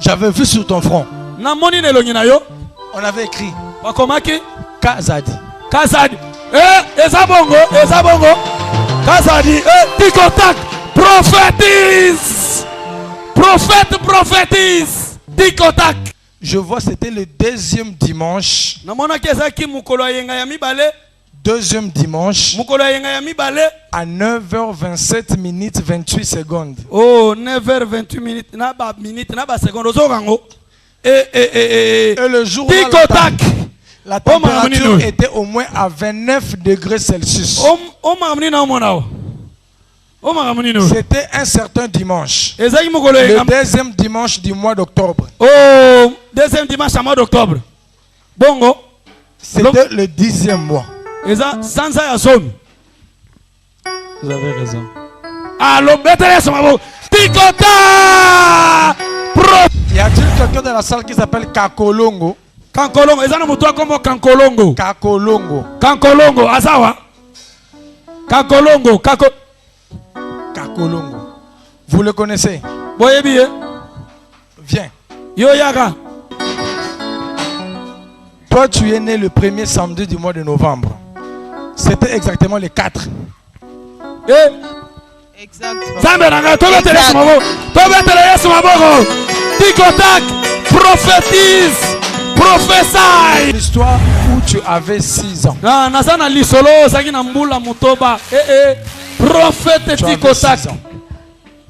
J'avais vu sur ton front. On avait écrit Kazadi. Kazadi. Ezabongo. Kazadi. Tikotak. Prophétise. Prophète, prophétise. Tikotak. Je vois, c'était le deuxième dimanche. Deuxième dimanche. À 9h27 minutes 28 secondes. Oh, 9h28 minutes. Et le jour la température était au moins à 29 degrés Celsius. C'était un certain dimanche. Le deuxième dimanche du mois d'octobre. Oh, deuxième dimanche du mois d'octobre. Bongo. C'était le 10e mois. Vous avez raison. Allô, Tikota! Y a-t-il quelqu'un dans la salle qui s'appelle Kakolongo? Kankolongo, Kankolongo. Kakolongo. Kankolongo, Azawa. Kakolongo, Kakolongo. Vous le connaissez? Viens. Yo Yaga. Toi, tu es né le premier samedi du mois de novembre. C'était exactement le 4. Exactement. Tikotak, prophétise, prophétie. L'histoire où tu avais 6 ans. Prophète Tikotak.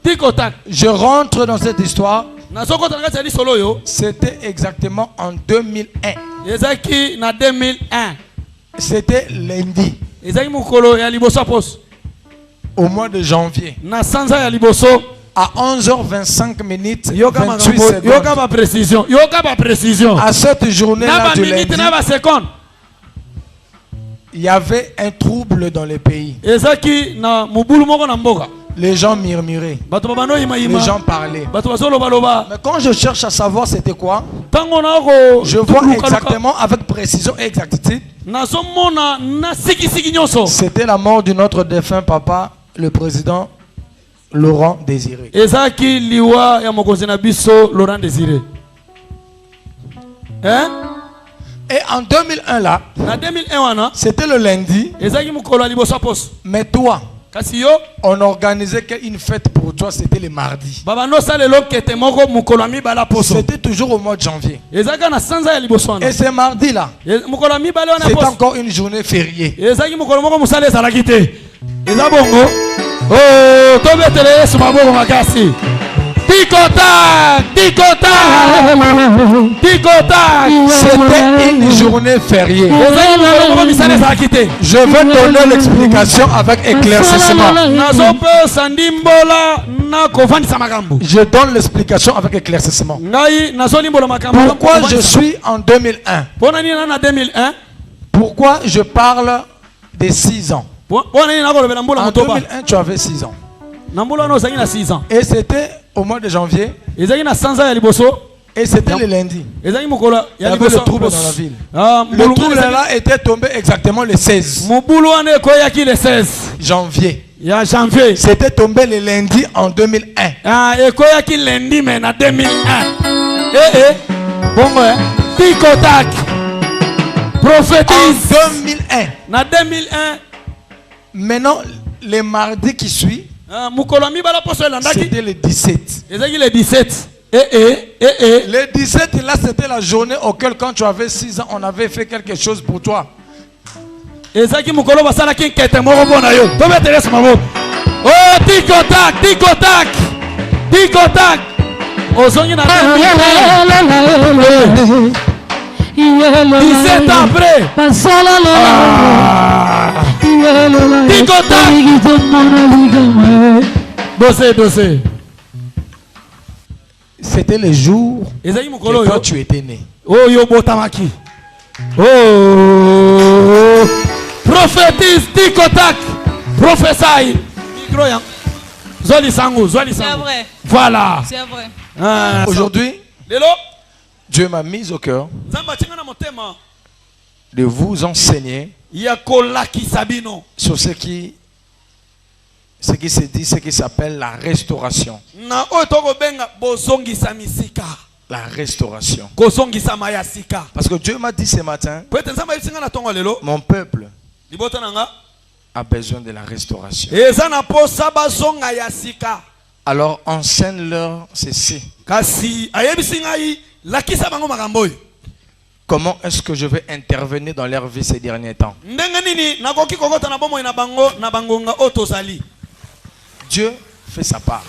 Tikotak. Je rentre dans cette histoire. C'était exactement en 2001. C'était lundi. Au mois de janvier. À 11h25 minutes 28 secondes. À cette journée-là du lundi, il y avait un trouble dans le pays. Les gens murmuraient. Les gens parlaient. Mais quand je cherche à savoir c'était quoi, je vois exactement avec précision et exactitude. C'était la mort de notre défunt papa, le président Laurent Désiré. Hein? Et en 2001 là, c'était le lundi. Mais toi, on organisait une fête pour toi, c'était le mardi. C'était toujours au mois de janvier. Et ce mardi là, c'est encore une journée fériée. Oh, c'était une journée fériée. Je veux donner l'explication avec éclaircissement. Je donne l'explication avec éclaircissement. Pourquoi je suis en 2001? Pourquoi je parle de 6 ans? En 2001, tu avais 6 ans. Et c'était au mois de janvier. Et c'était le lundi. Il y avait le trouble dans la ville. Le trouble là était tombé exactement le 16 janvier. C'était tombé le lundi en 2001. Tikotak. Prophétise. En 2001. Maintenant, le mardi qui suit, c'était le 17. Le 17. Le 17, là, c'était la journée auquel, quand tu avais 6 ans, on avait fait quelque chose pour toi. Oh, Tikotak, Tikotak, Tikotak. 17 ans après. Tikotak. Dossé. C'était le jour que toi tu étais né. Oh, Yobotamaki. Oh, prophétise, Tikotak, prophétie. Zoli Sangu. C'est vrai. Voilà. C'est vrai. Aujourd'hui, Dieu m'a mis au cœur de vous enseigner sur ce qui se dit, ce qui s'appelle la restauration. La restauration. Parce que Dieu m'a dit ce matin, mon peuple a besoin de la restauration. Alors enseigne-leur ceci. Comment est-ce que je vais intervenir dans leur vie ces derniers temps? Dieu fait sa part.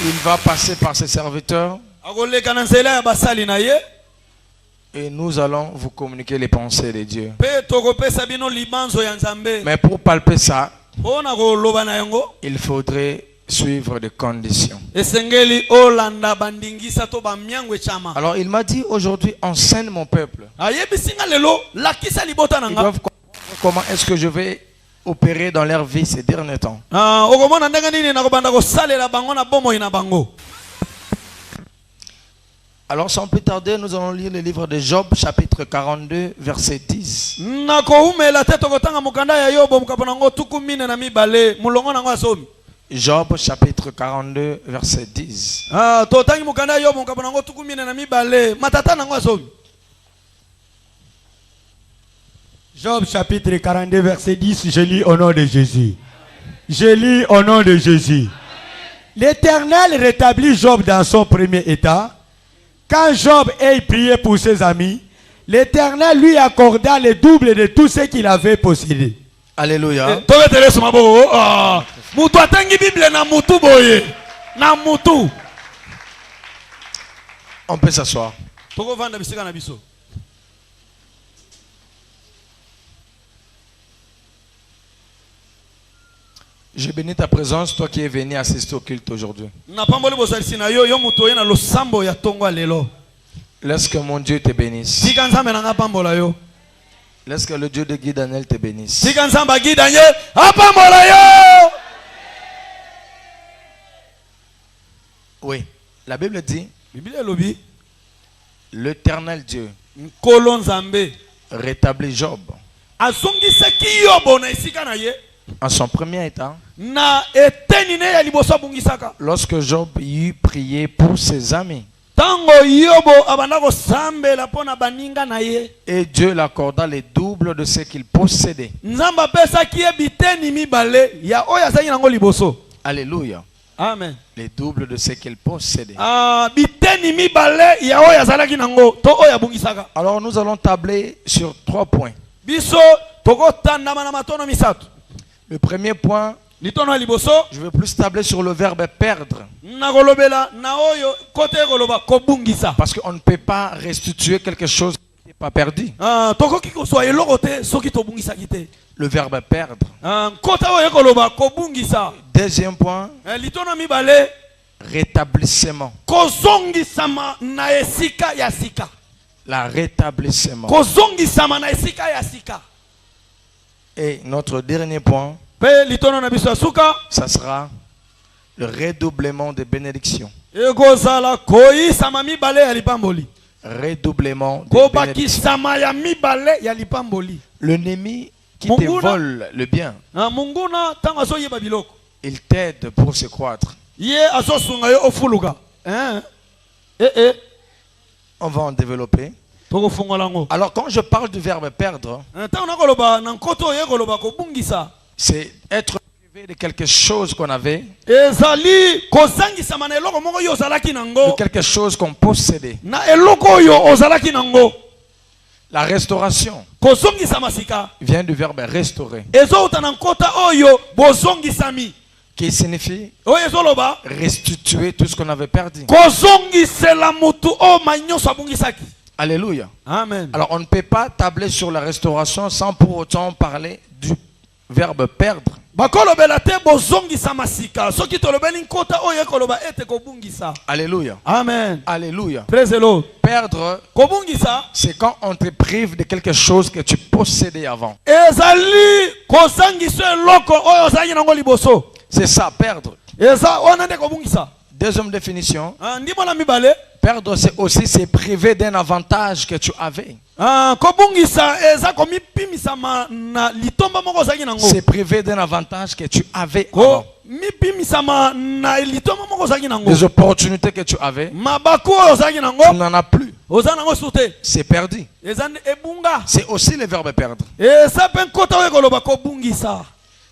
Il va passer par ses serviteurs et nous allons vous communiquer les pensées de Dieu. Mais pour palper ça, il faudrait suivre des conditions. Alors il m'a dit aujourd'hui, enseigne mon peuple. Ils doivent comprendre comment est-ce que je vais opérer dans leur vie ces derniers temps. Alors sans plus tarder, nous allons lire le livre de Job, chapitre 42, verset 10. Job, chapitre 42, verset 10. Job chapitre 42 verset 10, je lis au nom de Jésus. Je lis au nom de Jésus. L'Éternel rétablit Job dans son premier état. Quand Job ait prié pour ses amis, l'Éternel lui accorda le double de tout ce qu'il avait possédé. Alléluia. On peut s'asseoir. Je bénis ta présence, toi qui es venu assister au culte aujourd'hui. Laisse que mon Dieu te bénisse. Laisse que le Dieu de Guy Daniel te bénisse. Oui, la Bible dit, l'Éternel Dieu rétablit Job en son premier état, lorsque Job eut prié pour ses amis. Et Dieu l'accorda les doubles de ce qu'il possédait. Alléluia. Amen. Les doubles de ce qu'il possédait. Alors nous allons tabler sur 3 points. Le premier point, je veux plus tabler sur le verbe perdre. Parce qu'on ne peut pas restituer quelque chose qui n'est pas perdu. Le verbe perdre. Deuxième point, rétablissement. La rétablissement. Et notre dernier point, ça sera le redoublement de bénédictions. Redoublement de bénédictions. L'ennemi qui te vole le bien, il t'aide pour se croître. On va en développer. Alors quand je parle du verbe perdre, c'est être privé de quelque chose qu'on avait, de quelque chose qu'on possédait. La restauration vient du verbe restaurer, qui signifie restituer tout ce qu'on avait perdu. Alléluia. Amen. Alors on ne peut pas tabler sur la restauration sans pour autant parler du verbe perdre. Alléluia. Amen. Alléluia. Praise the Lord. Perdre, c'est quand on te prive de quelque chose que tu possédais avant. C'est ça, perdre. Deuxième définition, Perdre, c'est aussi se priver d'un avantage que tu avais. Se priver d'un avantage que tu avais avant. Des opportunités que tu avais, tu n'en as plus. C'est perdu. C'est aussi le verbe perdre.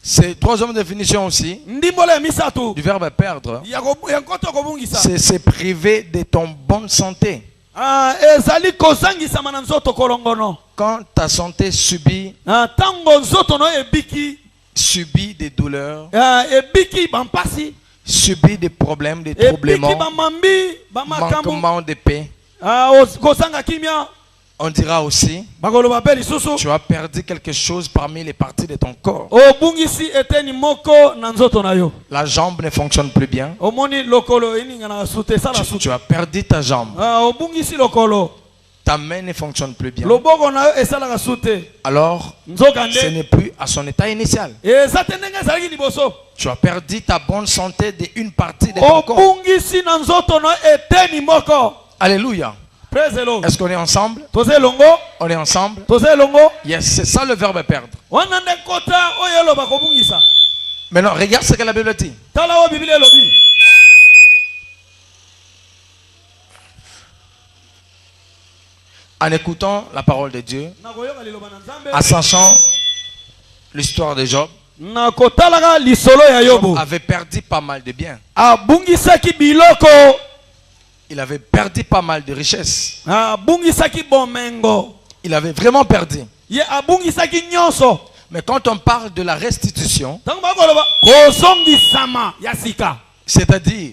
C'est troisième définition aussi du verbe perdre. C'est se priver de ton bonne santé. Quand ta santé subit des douleurs, subit des problèmes, des troublements, manquement de paix, on dira aussi, tu as perdu quelque chose parmi les parties de ton corps. La jambe ne fonctionne plus bien. Tu as perdu ta jambe. Ta main ne fonctionne plus bien. Alors, ce n'est plus à son état initial. Tu as perdu ta bonne santé d'une partie de ton corps. Alléluia. Est-ce qu'on est ensemble? On est ensemble? Yes, c'est ça le verbe perdre. Maintenant, regarde ce que la Bible dit. En écoutant la parole de Dieu, en sachant l'histoire de Job, Job avait perdu pas mal de biens. Il avait perdu pas mal de richesses. Il avait vraiment perdu. Mais quand on parle de la restitution, c'est-à-dire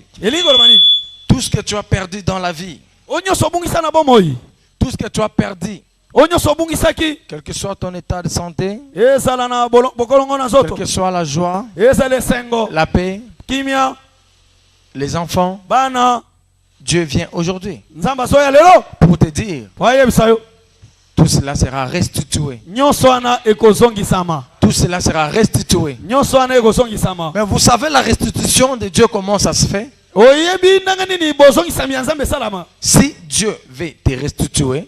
tout ce que tu as perdu dans la vie, tout ce que tu as perdu, quel que soit ton état de santé, quelle que soit la joie, la paix, les enfants, Dieu vient aujourd'hui pour te dire, tout cela sera restitué. Tout cela sera restitué. Mais vous savez la restitution de Dieu, comment ça se fait? Si Dieu veut te restituer,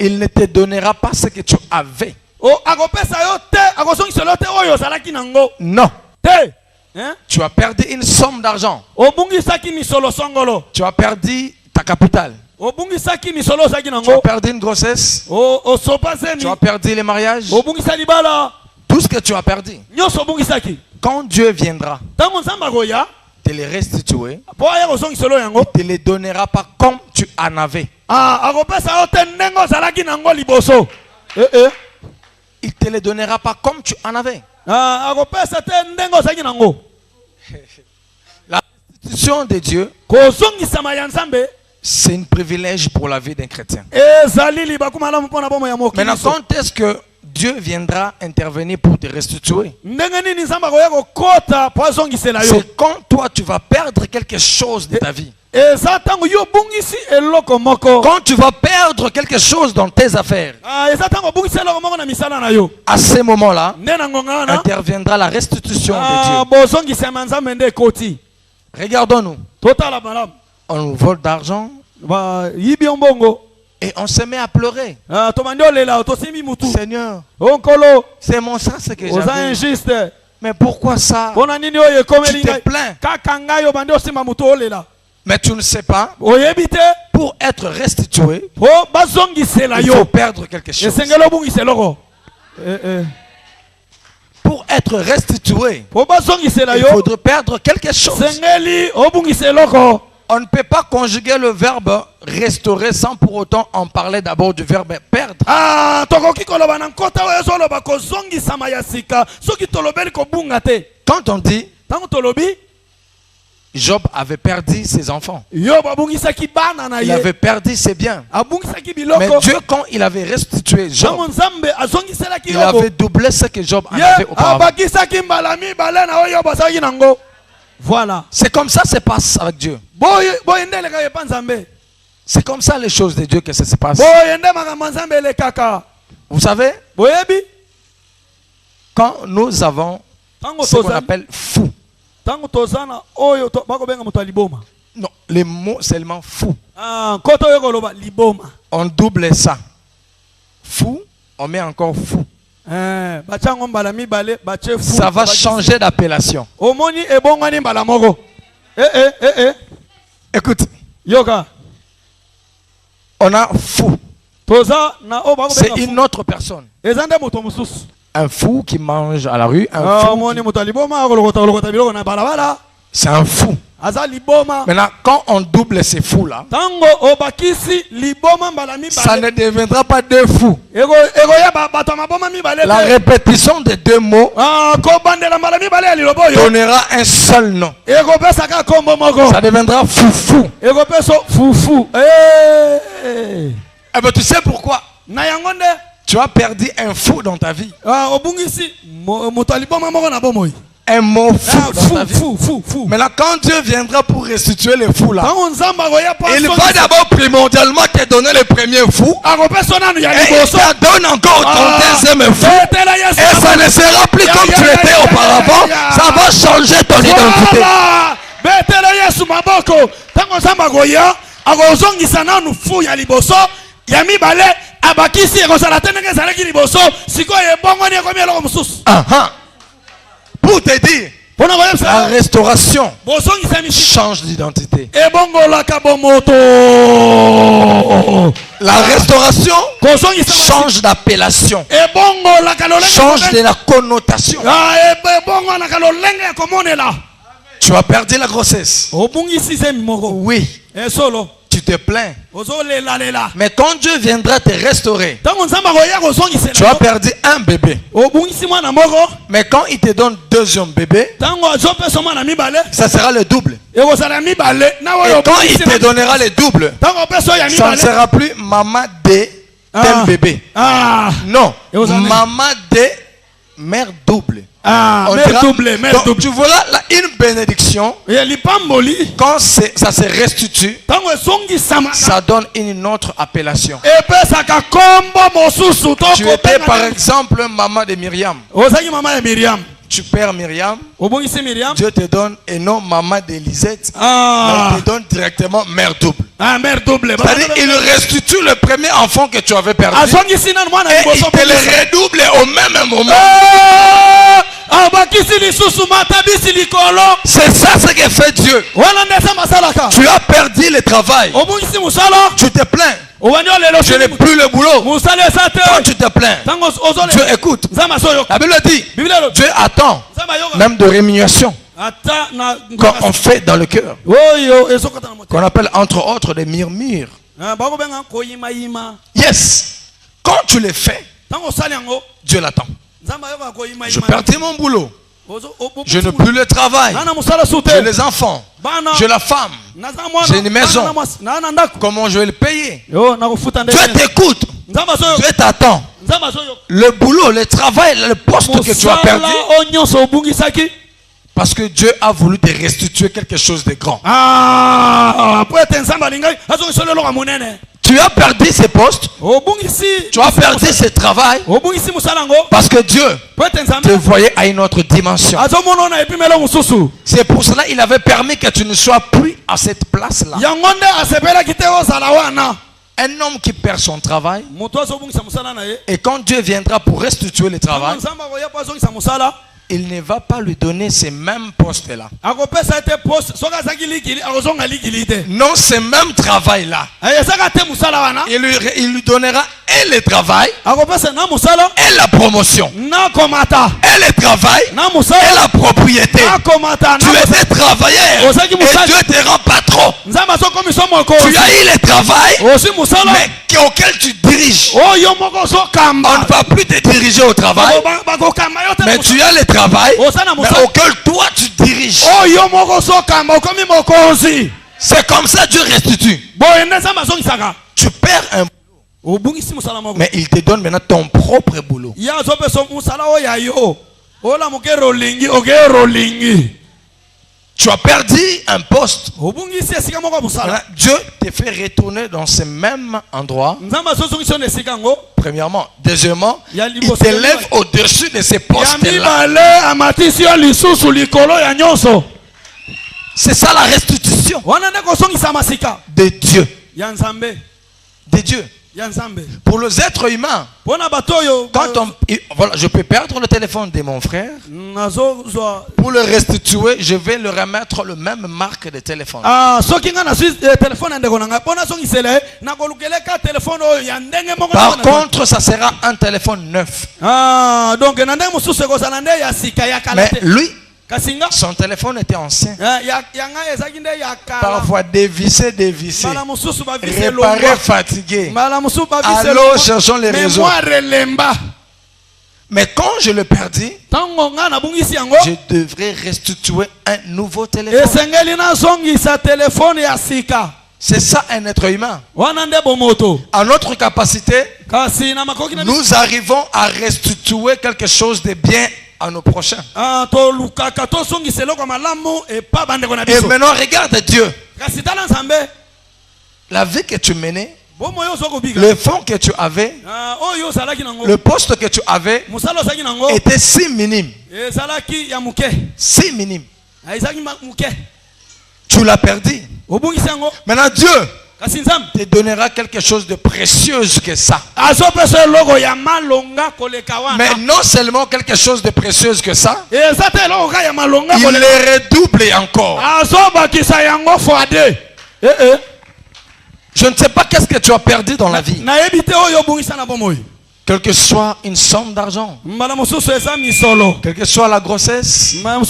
il ne te donnera pas ce que tu avais. Non. Tu as perdu une somme d'argent. Tu as perdu ta capitale. Tu as perdu une grossesse. Tu as perdu les mariages. Tout ce que tu as perdu. Quand Dieu viendra te les restituer, il ne te les donnera pas comme tu en avais. Il ne te les donnera pas comme tu en avais. La restitution de Dieu, c'est un privilège pour la vie d'un chrétien. Maintenant, quand est-ce que Dieu viendra intervenir pour te restituer? C'est quand toi tu vas perdre quelque chose de ta vie. Quand tu vas perdre quelque chose dans tes affaires, à ce moment-là, interviendra la restitution de Dieu. Regardons-nous. On nous vole d'argent et on se met à pleurer. Seigneur, c'est mon sang ce que j'avais. Mais pourquoi ça? Tu te plains. Mais tu ne sais pas, pour être restitué, il faut perdre quelque chose. Pour être restitué, il faudrait perdre quelque chose. On ne peut pas conjuguer le verbe restaurer sans pour autant en parler d'abord du verbe perdre. Quand on dit Job avait perdu ses enfants, il avait perdu ses biens, mais Dieu, quand il avait restitué Job, il avait doublé ce que Job en avait auparavant. Voilà. C'est comme ça que ça se passe avec Dieu. C'est comme ça les choses de Dieu que ça se passe. Vous savez, quand nous avons ce qu'on appelle fou, Non, les mots seulement fou. On double ça. Fou, on met encore fou. Ça va changer d'appellation. Écoute. On a fou. C'est une autre personne. Un fou qui mange à la rue. Un fou c'est un fou. Maintenant, quand on double ces fous-là, ça ne deviendra pas deux fous. La répétition des deux mots donnera un seul nom. Ça deviendra foufou. Eh bien, tu sais pourquoi? Tu as perdu un fou dans ta vie. Un mot fou dans ta vie. Maintenant, quand Dieu viendra pour restituer les fous là, il va d'abord primordialement te donner le premier fou. Et il te donne encore ton deuxième fou. Et ça ne sera plus comme tu étais auparavant. Ça va changer ton identité. Pour te dire, la restauration change d'identité. La restauration change d'appellation. Change de la connotation. Tu as perdu la grossesse. Oui. Tu te plains. Mais quand Dieu viendra te restaurer, tu as perdu un bébé. Mais quand il te donne deuxième bébé, ça sera le double. Et quand il te donnera le double, ça ne sera plus maman de tel bébé. Non, maman de mère double. Mère double. Donc, tu vois là une bénédiction. Quand ça se restitue, ça donne une autre appellation. Tu étais par exemple maman de Myriam. Tu perds Myriam. Dieu te donne et non maman d'Élisette. Il te donne directement mère double. C'est-à-dire il restitue le premier enfant que tu avais perdu. Et il te le redouble au même moment. C'est ça ce que fait Dieu. Tu as perdu le travail. Tu te plains. Tu n'es plus le boulot. Quand tu te plains, Dieu écoute. La Bible dit, Dieu attend même de rémunération quand on fait dans le cœur, qu'on appelle entre autres des murmures. Yes. Quand tu les fais, Dieu l'attend. Je perdais mon boulot. Je n'ai plus le travail. J'ai les enfants. J'ai la femme. J'ai une maison. Comment je vais le payer? Dieu t'écoute. Dieu t'attend. Le boulot, le travail, le poste que tu as perdu. Parce que Dieu a voulu te restituer quelque chose de grand. Tu as perdu ces postes. Tu as perdu ce travail. Parce que Dieu te voyait à une autre dimension. C'est pour cela qu'il avait permis que tu ne sois plus à cette place-là. Un homme qui perd son travail, et quand Dieu viendra pour restituer le travail, il ne va pas lui donner ces mêmes postes-là. Non, ces mêmes travail-là. Il lui donnera et le travail, et la promotion, et le travail, et la propriété. Tu étais travailleur, et Dieu te rend patron. Tu as eu le travail, mais auquel tu diriges. On ne va plus te diriger au travail, mais tu as le travail, mais auquel toi tu diriges. C'est comme ça Dieu restitue. Tu perds un boulot, mais il te donne maintenant ton propre boulot. Tu as perdu un poste. Dieu te fait retourner dans ce même endroit. Premièrement. Deuxièmement, il t'élève au-dessus de ces postes-là. C'est ça la restitution de Dieu. De Dieu. Pour les êtres humains, quand voilà, je peux perdre le téléphone de mon frère. Pour le restituer, je vais le remettre le même marque de téléphone. Par contre, ça sera un téléphone neuf. Mais lui, son téléphone était ancien. Parfois dévissé, réparé, fatigué. Alors cherchons les réseaux. Mais quand je le perdis, je devrais restituer un nouveau téléphone. C'est ça un être humain. À notre capacité, nous arrivons à restituer quelque chose de bien à nos prochains. Et maintenant regarde Dieu. La vie que tu menais, le fonds que tu avais, le poste que tu avais était si minime. Si minime. Tu l'as perdu. Maintenant Dieu te donnera quelque chose de précieux que ça. Mais non seulement quelque chose de précieux que ça, il le redouble encore. Je ne sais pas qu'est-ce que tu as perdu dans la vie. Quelle que soit une somme d'argent, quelle que soit la grossesse, quelle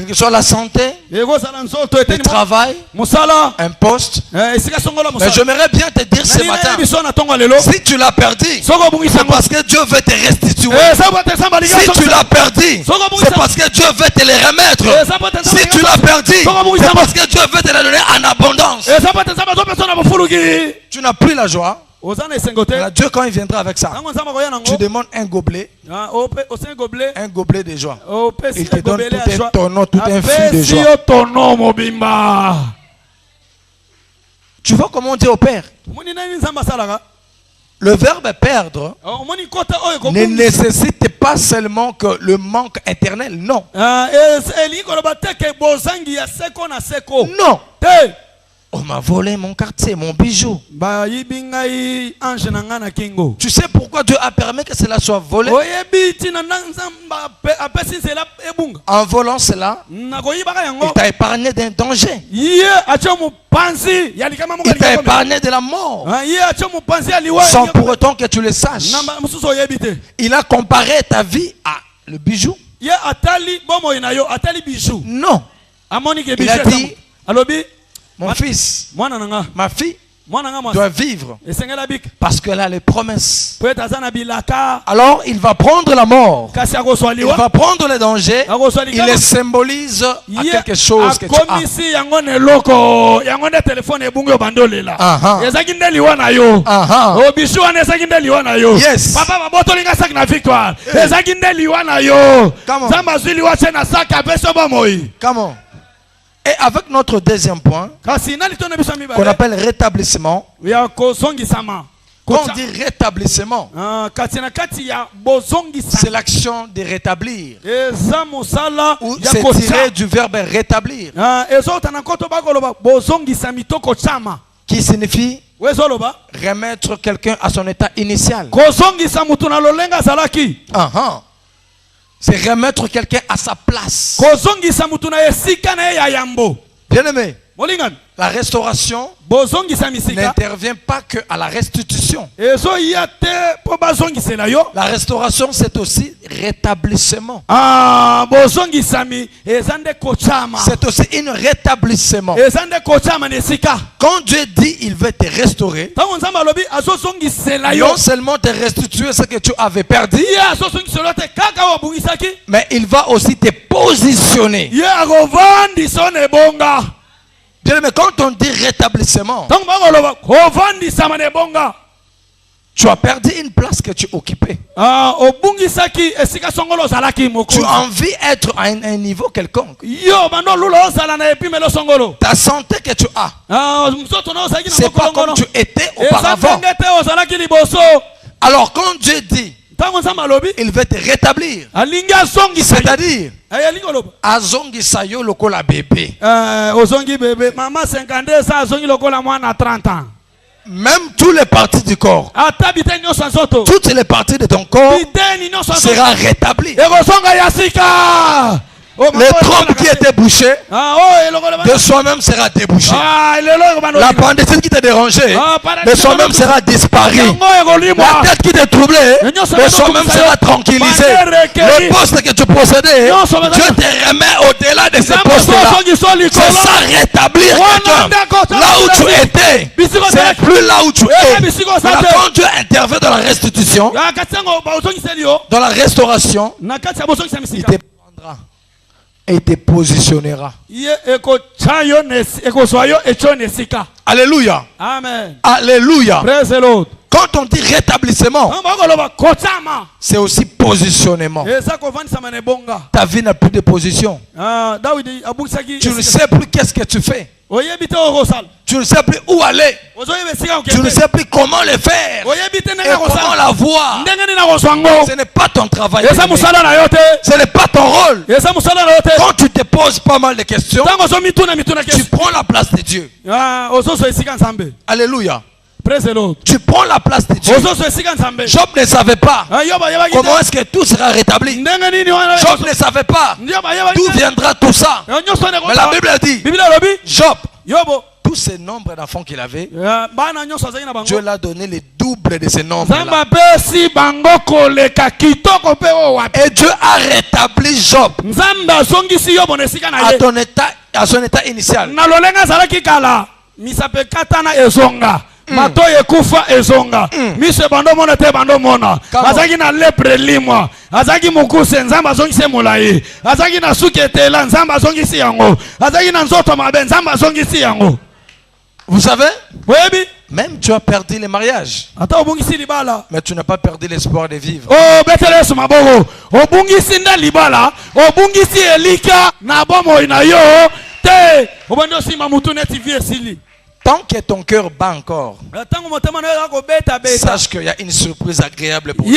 que soit la santé, le travail, un poste. Mais j'aimerais bien te dire ce matin, si tu l'as perdu, c'est parce que Dieu veut te restituer. Si tu l'as perdu, c'est parce que Dieu veut te les remettre. Si tu l'as perdu, c'est parce que Dieu veut te les donner en abondance. Tu n'as plus la joie. Dieu, quand il viendra avec ça, tu demandes un gobelet de joie. Il te donne tout un tonneau, tout un fil de joie. Tu vois comment on dit au Père? Le verbe perdre ne nécessite pas seulement que le manque éternel, non. Non. On m'a volé mon quartier, mon bijou. Tu sais pourquoi Dieu a permis que cela soit volé? En volant cela, il t'a épargné d'un danger. Il t'a épargné de la mort. Sans pour autant que tu le saches. Il a comparé ta vie à le bijou. Non. Il a dit, mon fils, ma fille doit vivre parce qu'elle a les promesses. Alors il va prendre la mort, il va prendre les dangers, il les symbolise à quelque chose que tu as. Yes. Come on. Et avec notre deuxième point, qu'on appelle rétablissement. Quand on dit rétablissement, c'est l'action de rétablir. Ou c'est tiré du verbe rétablir, qui signifie remettre quelqu'un à son état initial. C'est remettre quelqu'un à sa place. Bien aimé, la restauration n'intervient pas que à la restitution. La restauration, c'est aussi rétablissement. C'est aussi un rétablissement. Quand Dieu dit il veut te restaurer, non seulement te restituer ce que tu avais perdu, mais il va aussi te positionner. Bien, mais quand on dit rétablissement, tu as perdu une place que tu occupais. Tu as envie d'être à un niveau quelconque. Ta santé que tu as, c'est pas comme tu étais auparavant. Alors quand Dieu dit il veut te rétablir. C'est-à-dire, azongisa yo lokola bébé. Ozongi bébé. Maman 52 ans, azongi lokola mwana 30 ans. Même toutes les parties du corps, toutes les parties de ton corps sera rétablies. Le trompe qui était bouché, de soi-même sera débouché. La pandécile qui t'a dérangé, de soi-même sera disparu. La tête qui t'a troublé, de soi-même sera tranquillisée. Le poste que tu possédais, Dieu te remet au-delà de ce poste-là. C'est ça, rétablir quelqu'un. Là où tu étais, c'est plus là où tu es. Maintenant, quand Dieu intervient dans la restitution, dans la restauration, il te prendra et te positionnera. Alléluia. Amen. Alléluia. Praise the Lord. Quand on dit rétablissement, c'est aussi positionnement. Ta vie n'a plus de position. Tu ne sais plus qu'est-ce que tu fais. Tu ne sais plus où aller. Tu ne sais plus comment le faire et comment la voir. Ce n'est pas ton travail. Ce n'est pas ton rôle. Quand tu te poses pas mal de questions, tu prends la place de Dieu. Alléluia. Tu prends la place de Dieu. Job ne savait pas comment est-ce que tout sera rétabli. Job ne savait pas d'où viendra tout ça. Mais la Bible dit, Job, tous ces nombres d'enfants qu'il avait, Dieu l'a donné les doubles de ces nombres-là. Et Dieu a rétabli Job à son état initial. Mato yekufa ezonga mise bando mona te bando mona azaki na lepre limwa azaki mukuse nzamba azongise mulayi azaki na suketela nzamba azongisi yango azaki na nzoto mabe nzamba azongisi yango. Vous savez, oui, même tu as perdu le mariage, mais tu n'as pas perdu l'espoir de vivre. Oh, beteles maboko obungisi nda libala obungisi elika na bomo ina yo te obando sima mutu neti vie sili. Tant que ton cœur bat encore, sache qu'il y a une surprise agréable pour toi.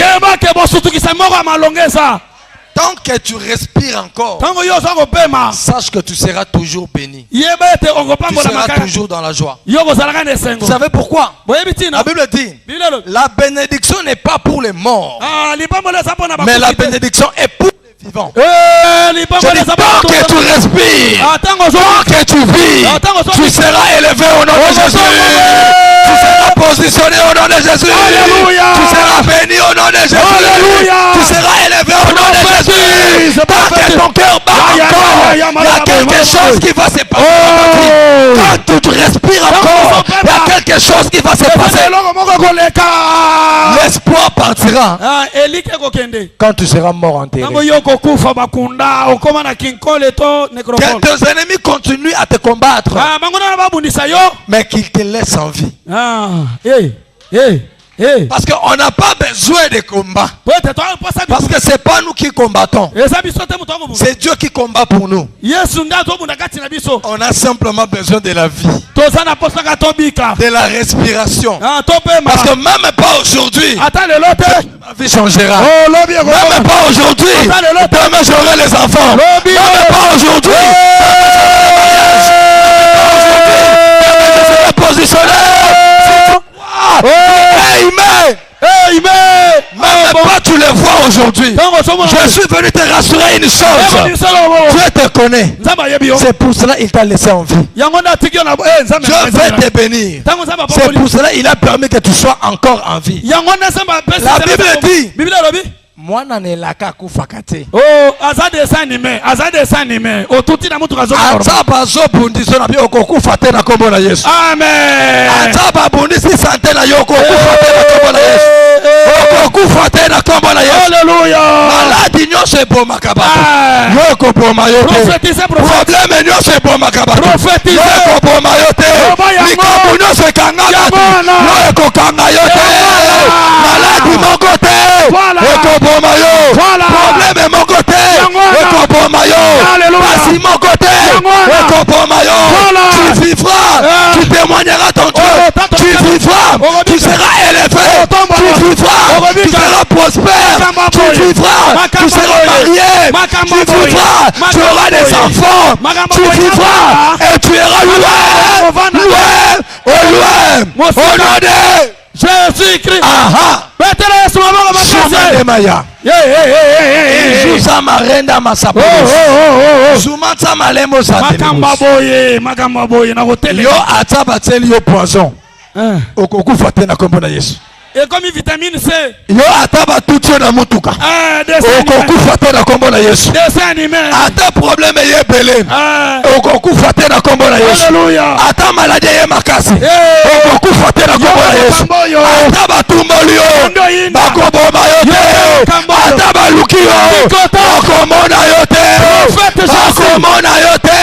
Tant que tu respires encore, sache que tu seras toujours béni. Tu seras toujours dans la joie. Vous savez pourquoi? La Bible dit, la bénédiction n'est pas pour les morts, mais la bénédiction est pour les vivants. Je dis, tant que tu respires, tant que tu vis, tu seras élevé au nom de Jésus. Tu seras positionné au nom de Jésus. Tu seras béni au nom de Jésus. Tu seras élevé au nom de Jésus. Tant que ton cœur bat encore, il y a quelque chose qui va se passer. Quand tu respires encore, il y a quelque chose qui va se passer. L'espoir partira quand tu seras mort enterré. Que tes ennemis continuent à te combattre, mais qu'ils te laissent en vie. Parce qu'on n'a pas besoin de combat. Parce que ce n'est pas nous qui combattons. C'est Dieu qui combat pour nous. On a simplement besoin de la vie, de la respiration. Parce que même pas aujourd'hui, ma vie changera. Même pas aujourd'hui, demain j'aurai les enfants. Même pas aujourd'hui, je serai positionné. Même pas tu le vois aujourd'hui. Je suis venu te rassurer une chose. Dieu te connaît. C'est pour cela qu'il t'a laissé en vie. Dieu veut te bénir. C'est pour cela qu'il a permis que tu sois encore en vie. La Bible dit, mwana nelaka kufaka te. Aza dessin animé. Otuti na mutu kazo. Aza bazo bundiso na biyo kokufa te na kombo na Yesu. Amen. Aza babundisi sante na yo kokufa te na kombo na Yesu. Kokufa te na kombo na Yesu. Alléluia. Maladi nyonso ebomaka bato. Yo koboma yo te. Problème nyonso ebomaka bato. Yo koboma yo te. Likambo nyonso ekangaka te. Yo ekokanga yo te. Maladi moko te. Ekoboma yo. Problème moko te. Ekoboma yo. Passi mon côté. Tu vivras. Tu témoigneras ton Dieu. Tu vivras. Tu seras élevé. Tu vivras. Tu seras prospère. Tu vivras. Tu seras marié. Tu vivras. Tu auras des enfants. Tu vivras. Et tu iras loin. Loin. Au loin. Au nom de Jésus-Christ. Aha. Jusa marenda masapo. Zumata malemo sa. Makamba boye na hotel. Yo ataba teli yo poison. Okokufa tena kombo na Yesu. Et comme vitamine C. Yo ataba tutio na mutuka. Okokufa tena kombo na Yesu. Dessin animé. Ata problème ye belé. Okokufa tena kombo na Yesu. Alléluia. Ata maladie ye makasi. Okokufa tena kombo na Yesu. Ata batumboli yo. Bakoboma yo te. Ata baluki yo. Bakomona yo te. Bakomona yo te.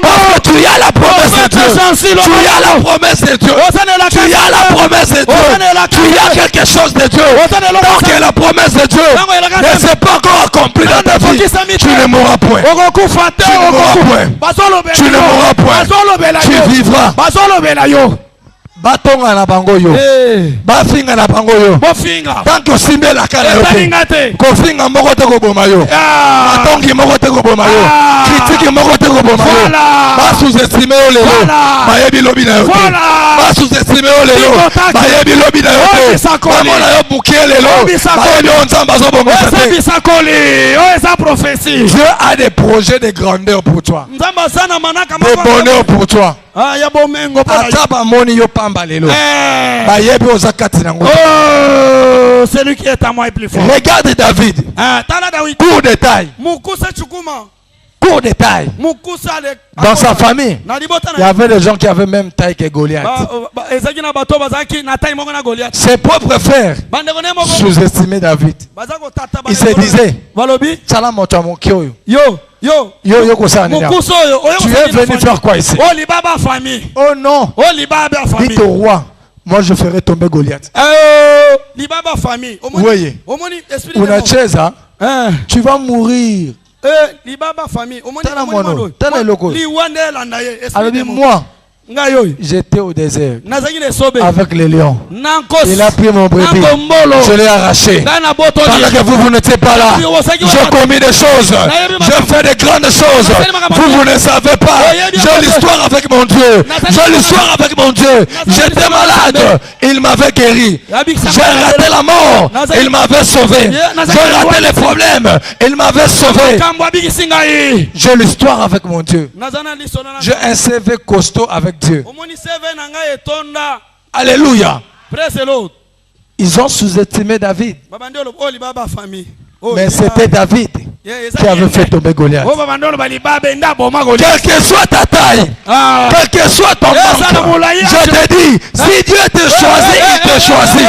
Parce que tu as la promesse de Dieu. Tu as la promesse de Dieu. Tu as la promesse de Dieu. Tu as quelque chose de Dieu. Tant que la promesse de Dieu ne s'est pas encore accomplie dans ta vie, tu ne mourras point. Tu ne mourras point. Tu ne mourras point. Tu vivras. Batonga na bango yo. Bafinga na bango yo. Tant que simbe la kana yo. Kofinga moko te ko boma yo. Batongi moko te ko boma yo. Critique moko te ko boma yo. Ba sous-estimer o lelo. Ba yebi lobi na yo. Ba sous-estimer o lelo. Ba yebi lobi na yo. Ba mona yo bukie lelo. Ba yebi onzamba zo bongo te. Dieu a des projets de grandeur pour toi. De bonheur pour toi. Ataba moni yo pamba lelo. Ba yebi ozakati nango. Oh, celui qui est à moi est plus fort. Regarde David. Court de taille. Court de taille. Dans sa famille, il y avait des gens qui avaient même taille que Goliath. Ses propres frères sous-estimaient David. Ils se disaient, tu es venu faire quoi ici? Oh non. Dites au roi, moi je ferai tomber Goliath. Vous voyez, Unacheza, tu vas mourir. Moi, j'étais au désert avec les lions. Il a pris mon brebis. Je l'ai arraché. Pendant que vous n'étiez pas là, j'ai commis des choses. Je fais de grandes choses. Vous ne savez pas. J'ai l'histoire avec mon Dieu. J'ai l'histoire avec mon Dieu. J'étais malade. Il m'avait guéri. J'ai raté la mort. Il m'avait sauvé. J'ai raté les problèmes. Il m'avait sauvé. J'ai l'histoire avec mon Dieu. J'ai un CV costaud avec Dieu. Alléluia. Ils ont sous-estimé David. Mais c'était David qui avait fait tomber Goliath. Quelle que soit ta taille, quel que soit ton manque, je te dis, si Dieu te choisit, il te choisit.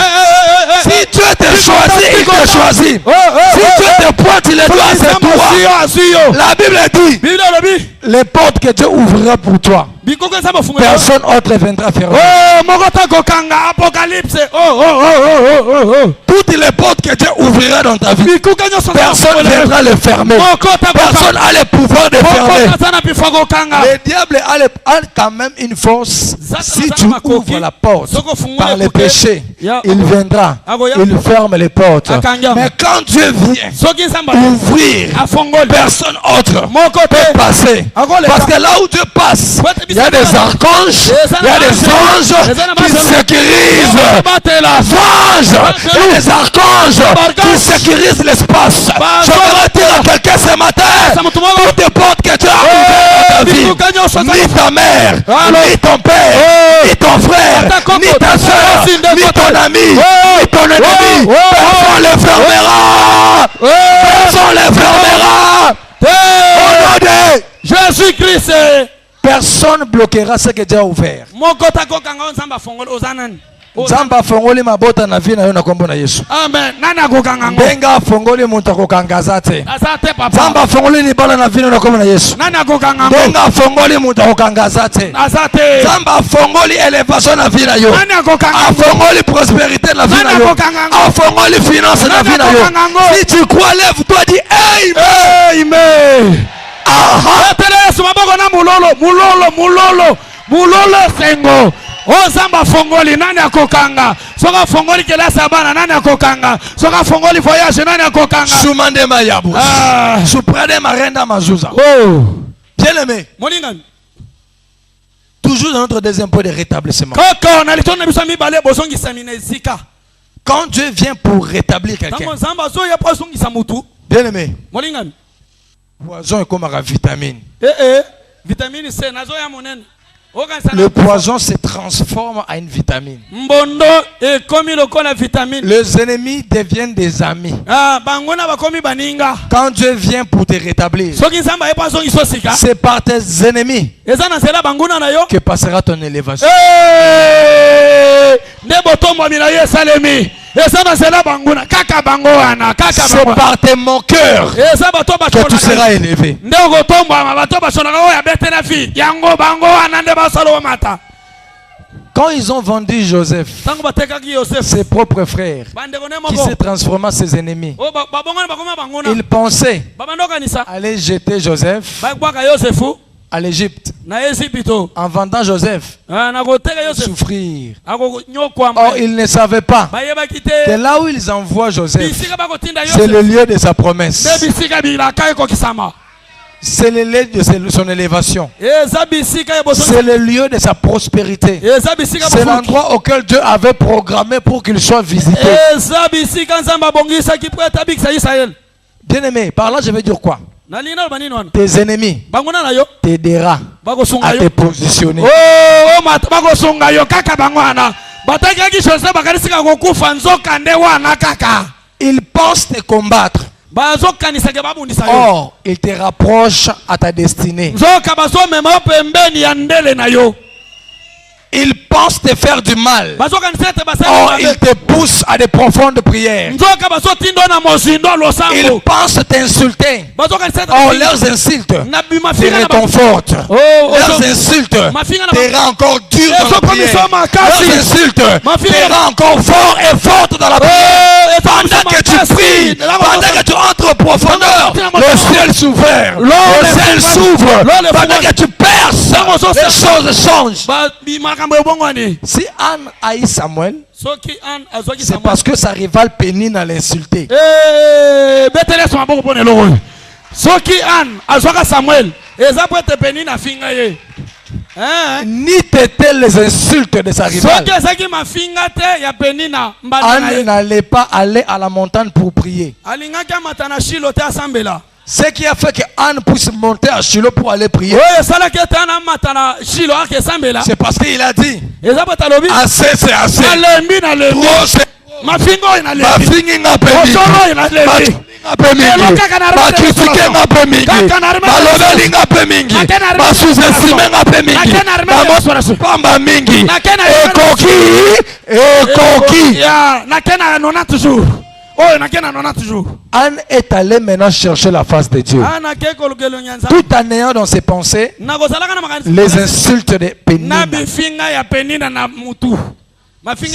Si Dieu te choisit, il te choisit. Si Dieu te pointe les doigts, c'est toi. La Bible dit, les portes que Dieu ouvrira pour toi, personne autre viendra fermer. Toutes les portes que Dieu ouvrira dans ta vie, personne ne viendra les fermer. Personne n'a le pouvoir de fermer. Le diable a quand même une force. Si tu ouvres la porte par le péché, il viendra. Il ferme les portes. Mais quand Dieu vient ouvrir, personne autre peut passer. Parce que là où Dieu passe, il y a des archanges, il y a des anges qui sécurisent. Il y a des archanges qui sécurisent l'espace. Je veux dire à quelqu'un ce matin, toutes les portes que tu as ouvertes dans ta vie, ni ta mère, ni ton père, ni ton frère, ni ta soeur, ni ton ami, ni ton ennemi, personne ne les fermera. Personne ne les fermera. Au nom de Jésus-Christ, personne ne bloquera ce que Dieu a ouvert. Zamba fongoli mabota na vina yo na kombo na Yesu. Amen. Nana kokanga ngo. Benga fongoli muntu kokangasa te. Asate papa. Zamba fongoli ni bala na vina na kombo na Yesu. Nana kokanga ngo. Benga fongoli muntu kokangasa te. Asate. Zamba fongoli elevation na vina yo. Nana kokanga ngo. Fongoli prospérité na vina yo. Fongoli finance na vina yo. Si tu crois, lève-toi, dis Amen. Amen. mulolo sengo. Ozamba fongoli nani akokanga. Soka fongoli kelasa bana nani akokanga. Soka fongoli voyage nani akokanga. Sumande mayabu. Suprade marenda mazuza. Oh. Bien aimé. Moningan. Toujours dans notre deuxième point de rétablissement. Quand Dieu vient pour rétablir quelqu'un. Bien aimé. Poison est comme la vitamine. Le poison se transforme en une vitamine. Les ennemis deviennent des amis. Quand Dieu vient pour te rétablir, c'est par tes ennemis que passera ton élévation. C'est par tes moqueurs que tu seras élevé. Quand ils ont vendu Joseph, ses propres frères, qui se transforma en ses ennemis, ils pensaient aller jeter Joseph à l'Égypte. En vendant Joseph, souffrir. Or, ils ne savaient pas que là où ils envoient Joseph, c'est le lieu de sa promesse. C'est le lieu de son élévation. C'est le lieu de sa prospérité. C'est l'endroit auquel Dieu avait programmé pour qu'il soit visité. Bien aimé, par là je vais dire quoi? Tes ennemis t'aideront à te positionner. Ils pensent te combattre. Or, ils te rapprochent à ta destinée. Ils pensent te faire du mal. Or, ils te poussent à des profondes prières. Ils pensent t'insulter. Or, leurs insultes te réconfortent. Leurs insultes te rendent encore dur dans la prière. Leurs insultes te rendent encore fort et forte dans la prière. Pendant que tu pries, pendant que tu entres en profondeur, le ciel s'ouvre. Le ciel s'ouvre. Pendant que tu perces, les choses changent. Si Anne haït Samuel, c'est parce que sa rivale Pénina l'a insulté. Ni t'étais les insultes de sa rivale. Anne n'allait pas aller à la montagne pour prier. Ce qui a fait que Anne puisse monter à Shiloh pour aller prier, c'est parce qu'il a dit assez c'est assez. Trop c'est ma fingi n'a pas Anne est allée maintenant chercher la face de Dieu, tout en ayant dans ses pensées les insultes de Pénina.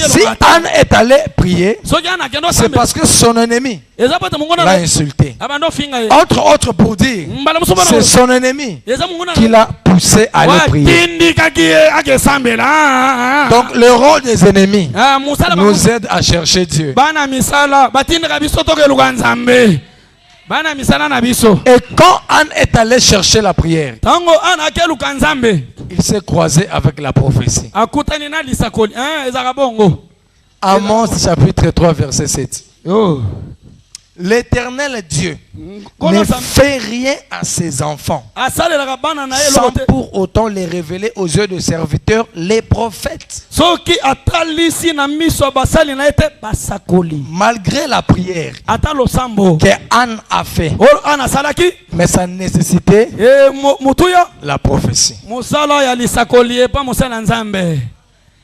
Si Anne est allée prier, c'est parce que son ennemi l'a insulté. Entre autres pour dire, c'est son ennemi qui l'a poussé à aller prier. Donc le rôle des ennemis nous aide à chercher Dieu. Et quand Anne est allé chercher la prière, il s'est croisé avec la prophétie. Amos chapitre 3 verset 7. L'Éternel Dieu ne fait rien à ses enfants sans pour autant les révéler aux yeux de serviteurs, les prophètes. Malgré la prière que Anne a fait, mais ça nécessitait la prophétie.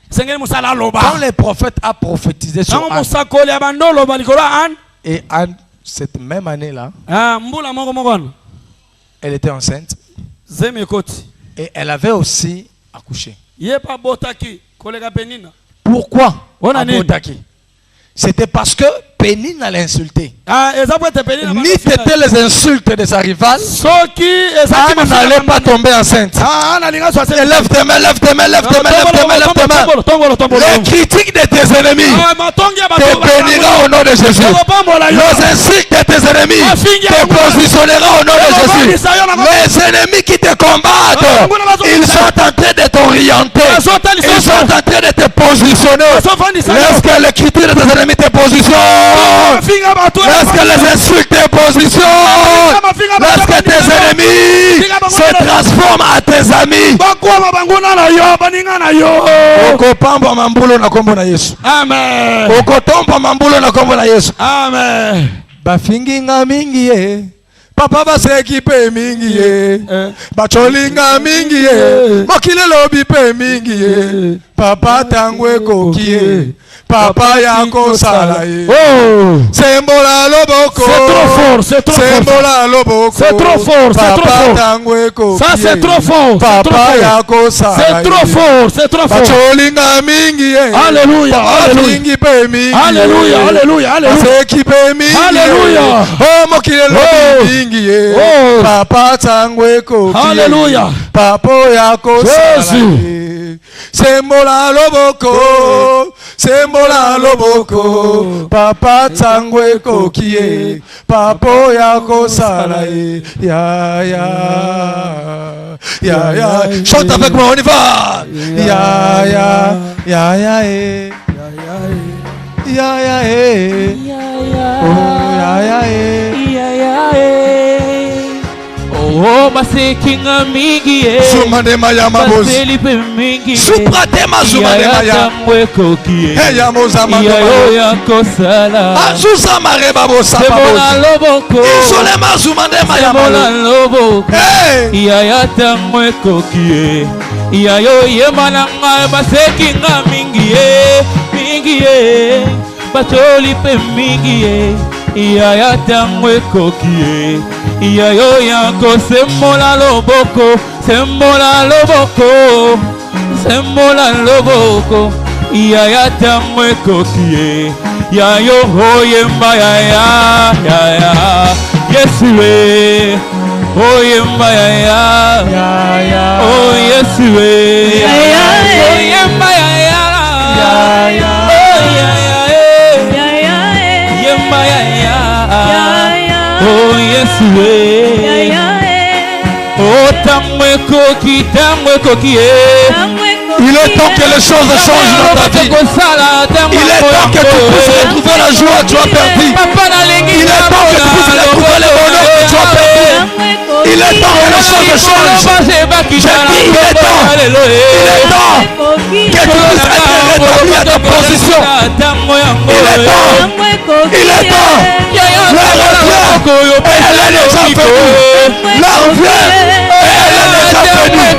Quand les prophètes ont prophétisé sur Anne, et Anne, cette même année-là, elle était enceinte et elle avait aussi accouché. Pourquoi abotaki? C'était parce que Pénine à l'insulter. Ni t'étais les insultes de sa rivale. Anne n'allait pas tomber enceinte. Lève tes mains, lève tes mains, lève tes mains, lève tes mains, lève tes mains. Les critiques de tes ennemis te bénira au nom de Jésus. Les insultes de tes ennemis te positionnera au nom de Jésus. Les ennemis qui te combattent, ils sont en train de t'orienter. Ils sont en train de te positionner. Lorsque les critiques de tes ennemis te positionnent, lorsque les insultes te positionnent, lorsque tes ennemis se transforment en tes amis. Okopamba mambulo na kombo na Yesu. Amen. Okotomba mambulo na kombo na Yesu. Amen. Bafinginga mingi ye. Papa baseki pe mingi ye. Bacholinga mingi ye. Mokile lobi pe mingi ye. Papa tangwe kokie. Papa yako salaye. Oh, Sembola loboko. C'est trop fort, c'est trop fort. Sembola loboko. C'est trop fort, c'est trop fort. Tangwe kokie. Ça c'est trop fort. Papa yako salaye. C'est trop fort, c'est trop fort. Bacholinga mingi ye. Alléluia, alléluia. Pe mingi. Alléluia, alléluia, alléluia. Baseki pe mingi. Alléluia. Oh mokile lobi mingi ye. Oh. Papa tangwe kokie. Alléluia. Papa yako salaye. Sembola loboko. Sembola loboko. Papa tangwe kokie. Papa yako salaye. Ya ya. Ya ya. Chante avec moi, on y va. Ya ya. Ya ya eh. Ya ya eh. Oh ya ya eh. Oh, basekinga mingi ye. Sumande maya mabozi. Baselipe mingi ye. Supratema sumande maya. Hey ya moza mando. Ya kosala. Azusa mareba bosa Sembola loboko. Isole mazumande maya Sembola loboko. Hey. Ya tamwe kokie. Ya yo yemananga basekinga mingi ye. Mingi ye. Baselipe mingi ye. Ya tamwe kokie. Ya yo yanko sembola loboko, sembola loboko, sembola loboko. Ya tamwe kokie. Ya yo hoyemba ya. Yesu we. Hoyemba ya. Oh Yesu we. Hoyemba ya. Yemba ya. Oh Yesu we. Oh tamwe koki Il est temps que les choses changent dans ta vie. Il est temps que tu puisses retrouver la joie que tu as perdue. Il est temps que tu puisses retrouver le bonheur que tu as perdu. Il est temps que les choses changent. J'ai dit il est temps. Il est temps que tu puisses être rétabli à ta position. Il est temps. Il est temps. La revient. Et elle est déjà venue. La revient. Et elle est déjà venue.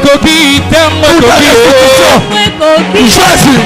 Pour ta restitution. Jésus.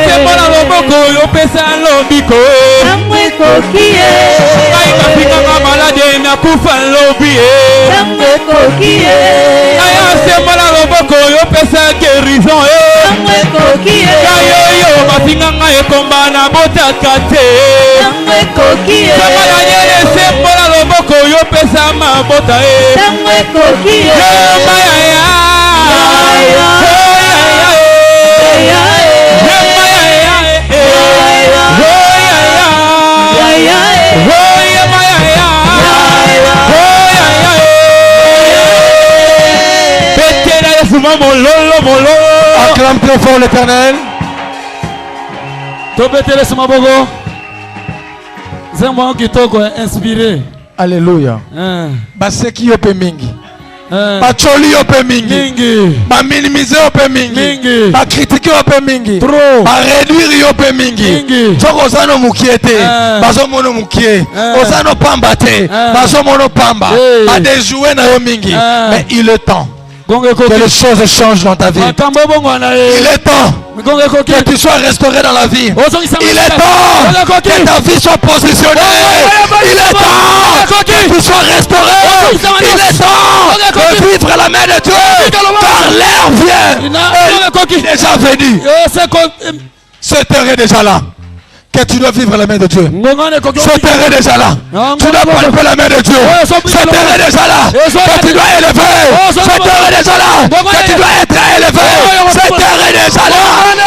Sembola loboko yo pesa lobiko. Tamwe kokie. Ai mapinga malade na kufa lobie. Tamwe kokie. Aya sembola loboko yo pesa guérison eh. Tamwe kokie. Ayo yo mapinga ngaye komba na botakate. Tamwe kokie. Sembola nyele sembola loboko yo pesa mabota eh. Tamwe kokie. Maya Acclame très fort l'Éternel. Inspiré. Alléluia. Baseki yope mingi. bacholi yo pe mingi, ba minimiser yo pe mingi, ba critiquer yo pe mingi, ba réduire yo pe mingi. Soko osano mukiete, bazo mono mukie, osano pamba te, bazo mono pamba, ba déjouer na yo mingi. Mais il est temps que les choses changent dans ta vie. Il est temps que tu sois restauré dans la vie. Il est temps que ta vie soit positionnée. Il est temps que tu sois restauré. Il est temps de vivre la main de Dieu. Car l'air vient. Déjà venu. Cette heure est déjà là. Que tu dois vivre la main de Dieu. Cette terre est déjà là. Tu dois palper la main de Dieu. Cette terre est déjà là. Que tu dois élever. Cette terre est déjà là. Que tu dois être élevé. Cette terre est déjà là.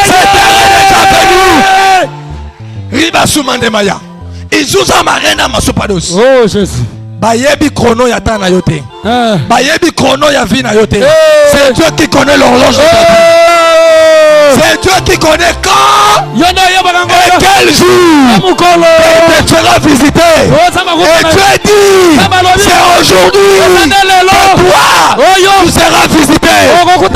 Cette terre est déjà venue. Riba Soumande Maya. Izuza Marena Masopados. Oh Jésus. Bayebi chrono ya ta na yote. Bayebi chrono ya vie na yote. C'est Dieu qui connaît l'horloge de ta vie. C'est Dieu qui connaît quand et quel jour il te sera visité. Et Dieu dit, c'est aujourd'hui que toi, tu seras visité.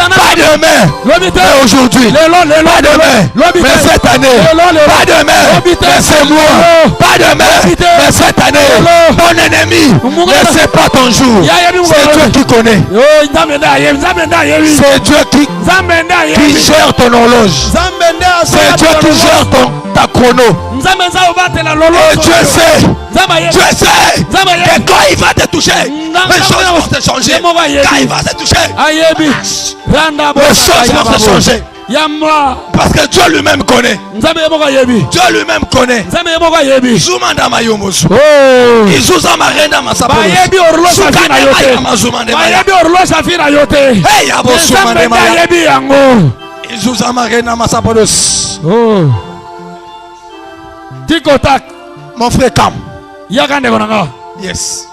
Pas demain, mais aujourd'hui. Pas demain, mais cette année. Pas demain, mais ce mois. Pas demain, mais cette année. Ton ennemi ne sait pas ton jour. C'est Dieu qui connaît. C'est Dieu qui gère ton horloge. C'est Dieu qui gère ta chrono. Et Dieu sait que quand il va te toucher, les choses vont te changer. Quand il va te toucher, les choses vont te changer. Parce que Dieu lui-même connaît. Dieu lui-même connaît. Zumanda mayomosu. Izuza marenda masapo. Sukana mazumande maya. Hey yabo sumande maya. Izuza marenda masapodos. Oh. Tikotak. Mon frère Kam. Yakande konanga. Yes.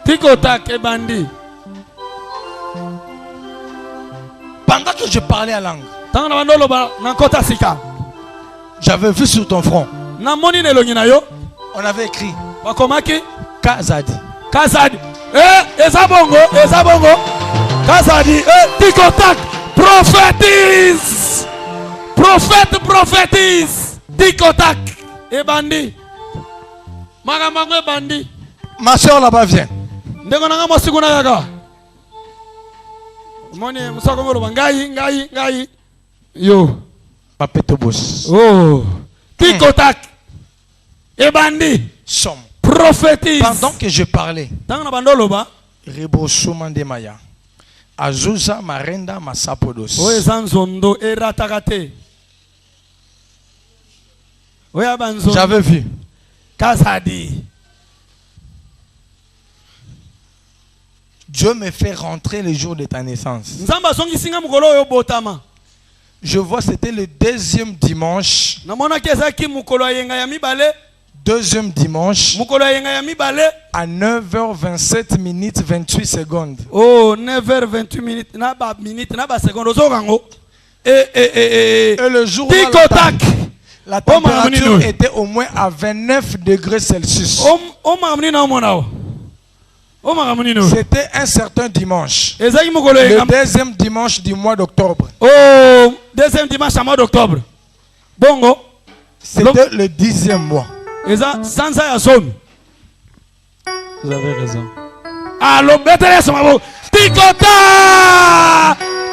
Tikotak et bandi. Pendant que je parlais à langue, j'avais vu sur ton front. On avait écrit Kazadi. Kazadi. Ezabongo. Kazadi. Tikotak. Prophétise. Prophétise. Tikotak. Et bandi. Magamango et bandi. Ma soeur là-bas vient. Moni musakongolo ngai yo papetobos. Oh Tikotak et bandi som prophétise. Pendant que je parlais, tanga bandoloba rebo somande maya azuza marenda masapodos. O ezanzondo eratakate o yabanzo. J'avais vu Kazadi. Dieu me fait rentrer le jour de ta naissance. Je vois c'était le deuxième dimanche. Deuxième dimanche. À 9h27 minutes 28 secondes. Oh, 9h28 minutes. Et le jour la température était au moins à 29 degrés Celsius. C'était un certain dimanche. Le deuxième dimanche du mois d'octobre. Oh, deuxième dimanche du mois d'octobre. Bongo. C'était le 10e mois. Vous avez raison. Allô, Tikota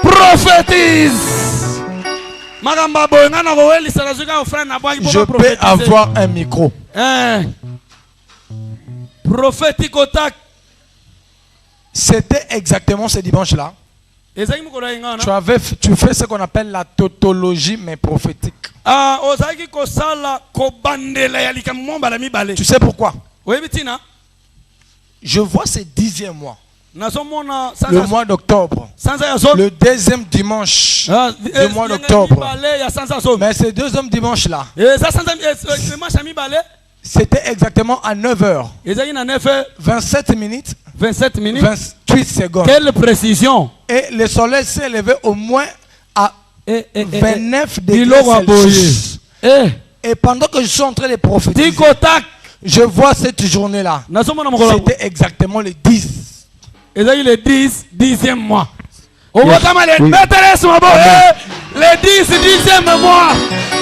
prophétise. Je peux avoir un micro. Prophéticotac. C'était exactement ce dimanche-là. Tu fais ce qu'on appelle la tautologie mais prophétique. Tu sais pourquoi? Je vois ce 10e mois. Le mois d'octobre. Le deuxième dimanche du mois d'octobre. Mais ce deuxième dimanche-là, c'était exactement à 9h. 27 minutes. 28 secondes. Quelle précision. Et le soleil s'est levé au moins à 29 degrés Celsius. Et pendant que je suis en train de prophétiser, je vois cette journée-là. C'était exactement le 10. ezali le 10e mois. Obotama le mettez ma le 10e mois.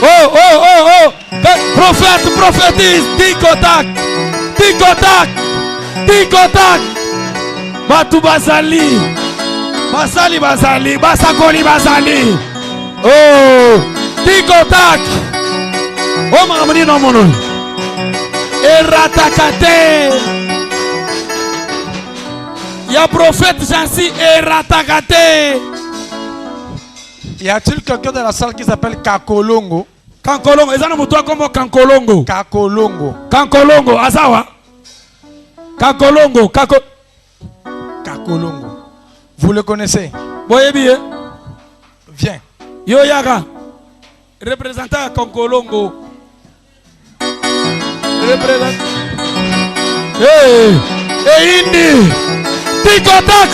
Oh. Prophète, prophétise, tikotak. Batu bazali. Basakoli bazali. Oh, tikotak. Oh makamuni no mono. Eratakate. Ya prophète Jansi eratakate. Y a-t-il quelqu'un dans la salle qui s'appelle Kakolongo? Kankolongo, ezana mutu akombo Kankolongo. Kankolongo, azawa. Kankolongo. Vous le connaissez? Boyebi. Viens. Yo yaga. Représentant Kankolongo. Représentant. Hey, Indi. Tikotak.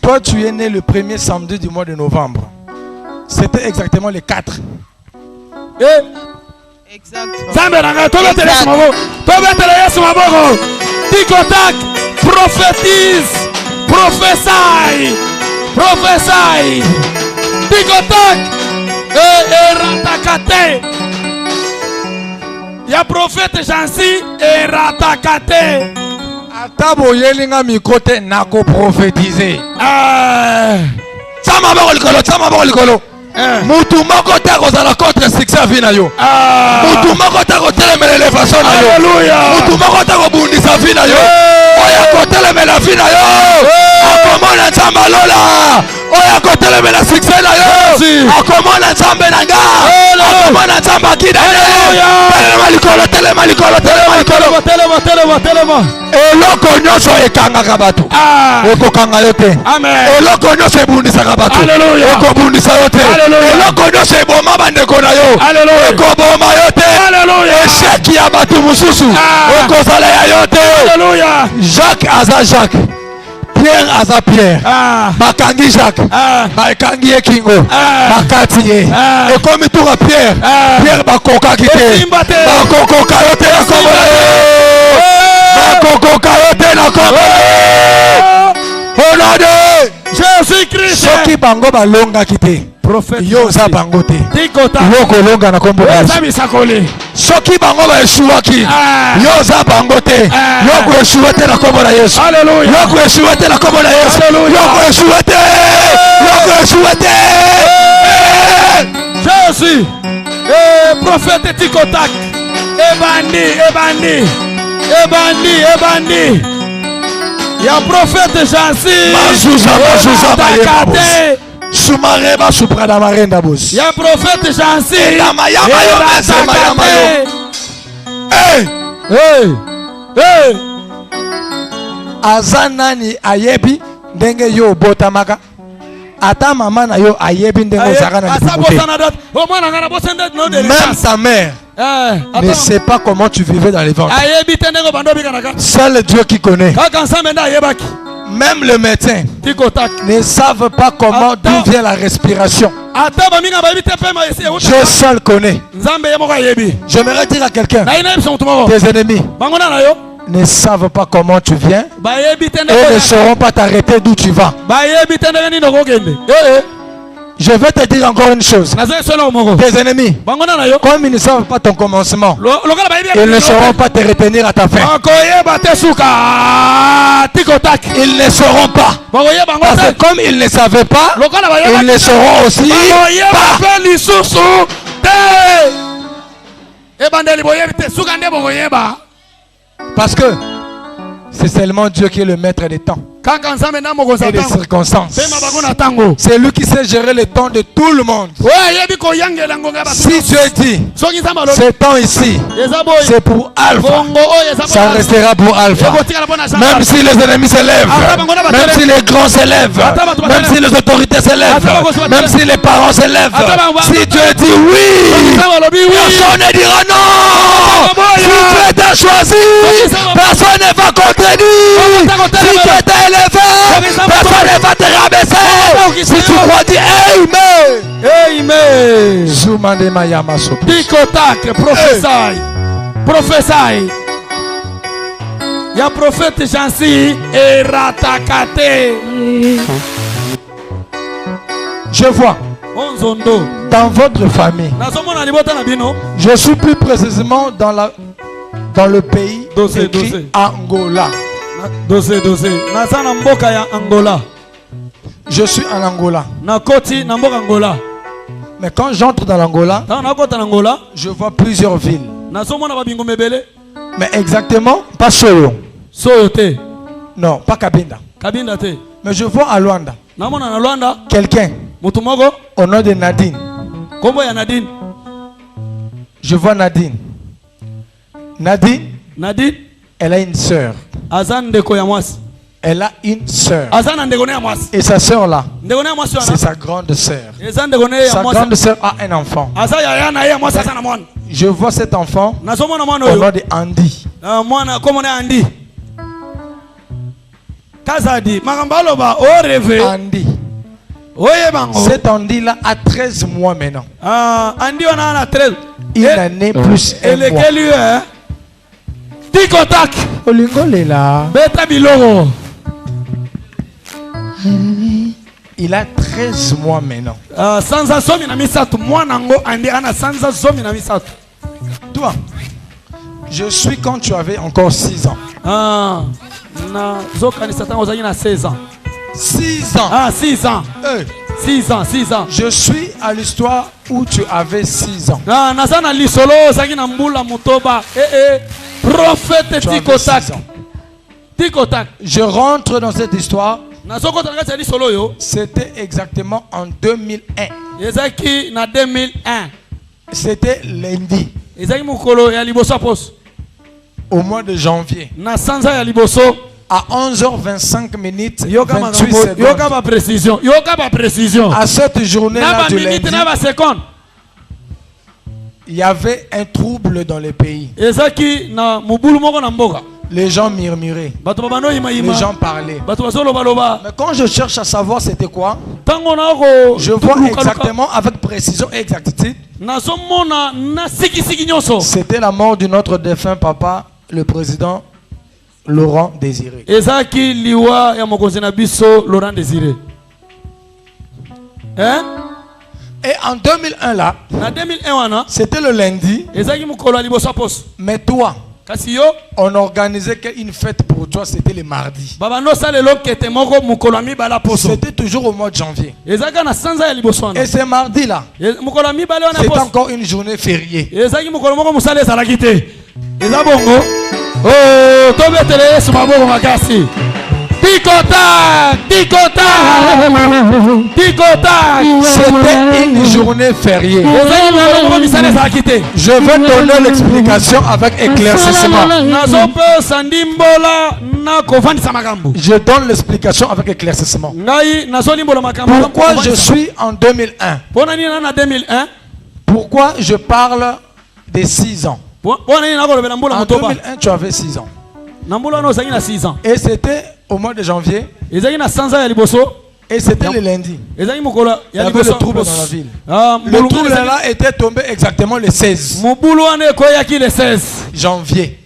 Toi, tu es né le premier samedi du mois de novembre. C'était exactement le 4. Exactement. Tikotak, prophétise, prophétie. Tikotak, ratakate. Ya prophète Jansi et ratakate. Atabo yelinga mikote nako prophétiser. Sama ba likolo. Mutu moko ta kozala contre succès vina yo. Mutu moko ta kotelemela le façon na yo. Alléluia. Mutu moko ta kobundisa vina yo. Oya kotelemela vina yo. Akomona nzamba lola. Oya kotelemela succès na yo. Akomona nzambe na nga. Akomona nzamba kida. Telema likolo. Eloko nyonso ekangaka bato. Ekokanga yo te. Eloko nyonso ebundisaka bato. Ekobundisa yo te. Eloko nyonso eboma bandeko na yo. Ekoboma yo te. Esheki ya bato mosusu ekozala ya yo te. Jacques aza Jacques, Pierre aza Pierre. Bakangi Jacques, bakangi ye kingo, bakati ye. Ekomi tuka Pierre, Pierre bakokaki te. Bakokoka yo te na kombo na yo. Bakokoka yo te na kombo na yo. Au nom de Jésus-Christ. Soki bango balongaki te. Yo za bango te. Yo kolonga na kombo na yo. Soki bango ba eshuaki. Yo za bango te. Yo ko eshuwa te na kombo na Yesu. Alléluia. Yo ko eshuwa te na kombo na Yesu. Yo ko eshuwa te. Yo ko eshuwa te. Jésus. Prophète Tikotak. Ebandi. Ya prophète Jansi. Mazuza mayebos. Sumareba suprada marenda bos. Ya prophète Jansi. Yama. Hey. Azanani ayebi ndenge yo botamaka. Ata mama na yo ayebi ndenge ozakana. Même sa mère ne sait pas comment tu vivais dans les ventres. Seul Dieu qui connaît. Même le médecin ne savent pas comment d'où vient la respiration. Je seul connais. J'aimerais dire à quelqu'un, tes ennemis ne savent pas comment tu viens et ne sauront pas t'arrêter d'où tu vas. Je vais te dire encore une chose. Tes ennemis, comme ils ne savent pas ton commencement, ils ne sauront pas te retenir à ta fin. Ils ne sauront pas. Parce que comme ils ne savaient pas, ils ne sauront aussi pas. Parce que c'est seulement Dieu qui est le maître des temps et des circonstances. C'est lui qui sait gérer le temps de tout le monde. Si Dieu dit ce temps ici, c'est pour Alpha, ça restera pour Alpha. Même si les ennemis s'élèvent, même si les grands s'élèvent, même si les autorités s'élèvent, même si les parents s'élèvent, si Dieu dit oui, personne ne dira non. Si Dieu t'a choisi, personne ne va contredire. Si Dieu t'a élevé, personne ne va te rabaisser. Si tu crois, dis Amen. Tikotak, prophétie. ya prophète Jansi et Ratakate. Je vois dans votre famille. Je suis plus précisément dans le pays écrit Angola. Je suis en Angola. Mais quand j'entre dans l'Angola, je vois plusieurs villes. Mais exactement, pas Soyo. Non, pas Kabinda. Mais je vois à Luanda quelqu'un au nom de Nadine. Je vois Nadine. Nadine, elle a une sœur. Elle a une sœur. Et sa sœur là, c'est sa grande sœur. Sa grande sœur a un enfant. Je vois cet enfant au nom de Andy. Andy. Cet Andy là a 13 mois maintenant. Une année plus un mois. Tikotak. Il a 13 mois maintenant. Toi, je suis quand tu avais encore 6 ans. 6 ans. 6 ans. Ah, 6 ans. 6 ans, 6 ans. Je suis à l'histoire où tu avais 6 ans. Prophète Tikotak. Je rentre dans cette histoire. C'était exactement en 2001. C'était lundi. Au mois de janvier. À 11h25 minutes, 28 secondes. À cette journée-là du lundi, il y avait un trouble dans le pays. Les gens murmuraient. Les gens parlaient. Mais quand je cherche à savoir c'était quoi, je vois exactement avec précision et exactitude. C'était la mort de notre défunt papa, le président Laurent Désiré. Hein? Et en 2001 là, c'était le lundi. Mais toi, on organisait une fête pour toi, c'était le mardi. C'était toujours au mois de janvier. Et ce mardi là, c'est encore une journée fériée. Oh, c'était une journée fériée. Je vais donner l'explication avec éclaircissement. Je donne l'explication avec éclaircissement. Pourquoi je suis en 2001? Pourquoi je parle des 6 ans? En 2001, tu avais 6 ans. Et c'était au mois de janvier. Et c'était le lundi. Il y avait le trouble dans la ville. Le trouble là était tombé exactement le 16 janvier.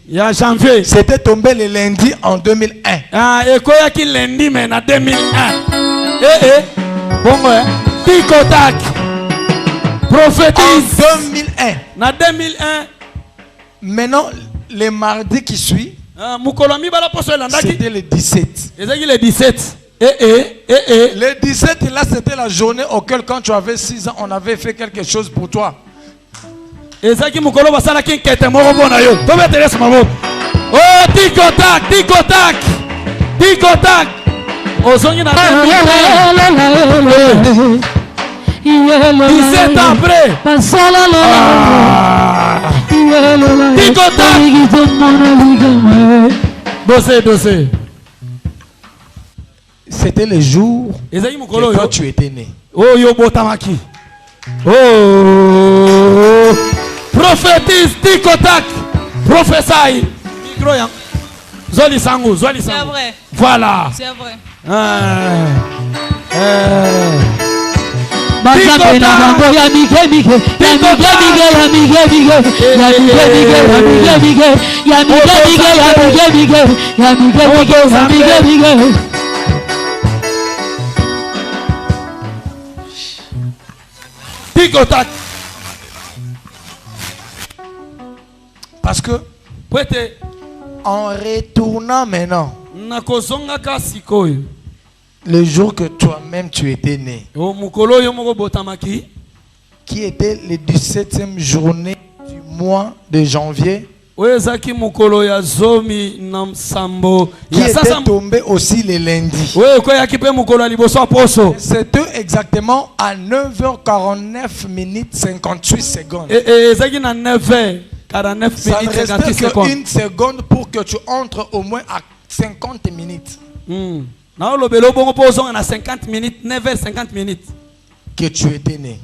C'était tombé le lundi en 2001. Tikotak. Prophétise. En 2001. Maintenant, le mardi qui suit, c'était le 17. Le 17. Le 17, là, c'était la journée auquel, quand tu avais 6 ans, on avait fait quelque chose pour toi. Oh, Tikotak, Tikotak, Tikotak. 17 ans après. Tikotak. Dossé. C'était le jour que quand tu étais né. Oh, Yobotamaki. Oh, prophétise Tikotak. Prophétie. Micro yang. Zoli Sangu. C'est vrai. Voilà. C'est vrai. banzambe na bango ya mige mige ya mige mige ya mige mige ya mige mige ya mige mige ya mige mige ya mige mige ya mige mige ya mige mige. Ticotac. Parce que en retournant maintenant, le jour que toi-même tu étais né, qui était le 17e journée du mois de janvier, qui était tombé aussi le lundi. C'était exactement à 9h49 minutes 58 secondes. Ça ne reste qu'une seconde pour que tu entres au moins à 50 minutes. 50 minutes, 9h50 minutes. Que tu étais né.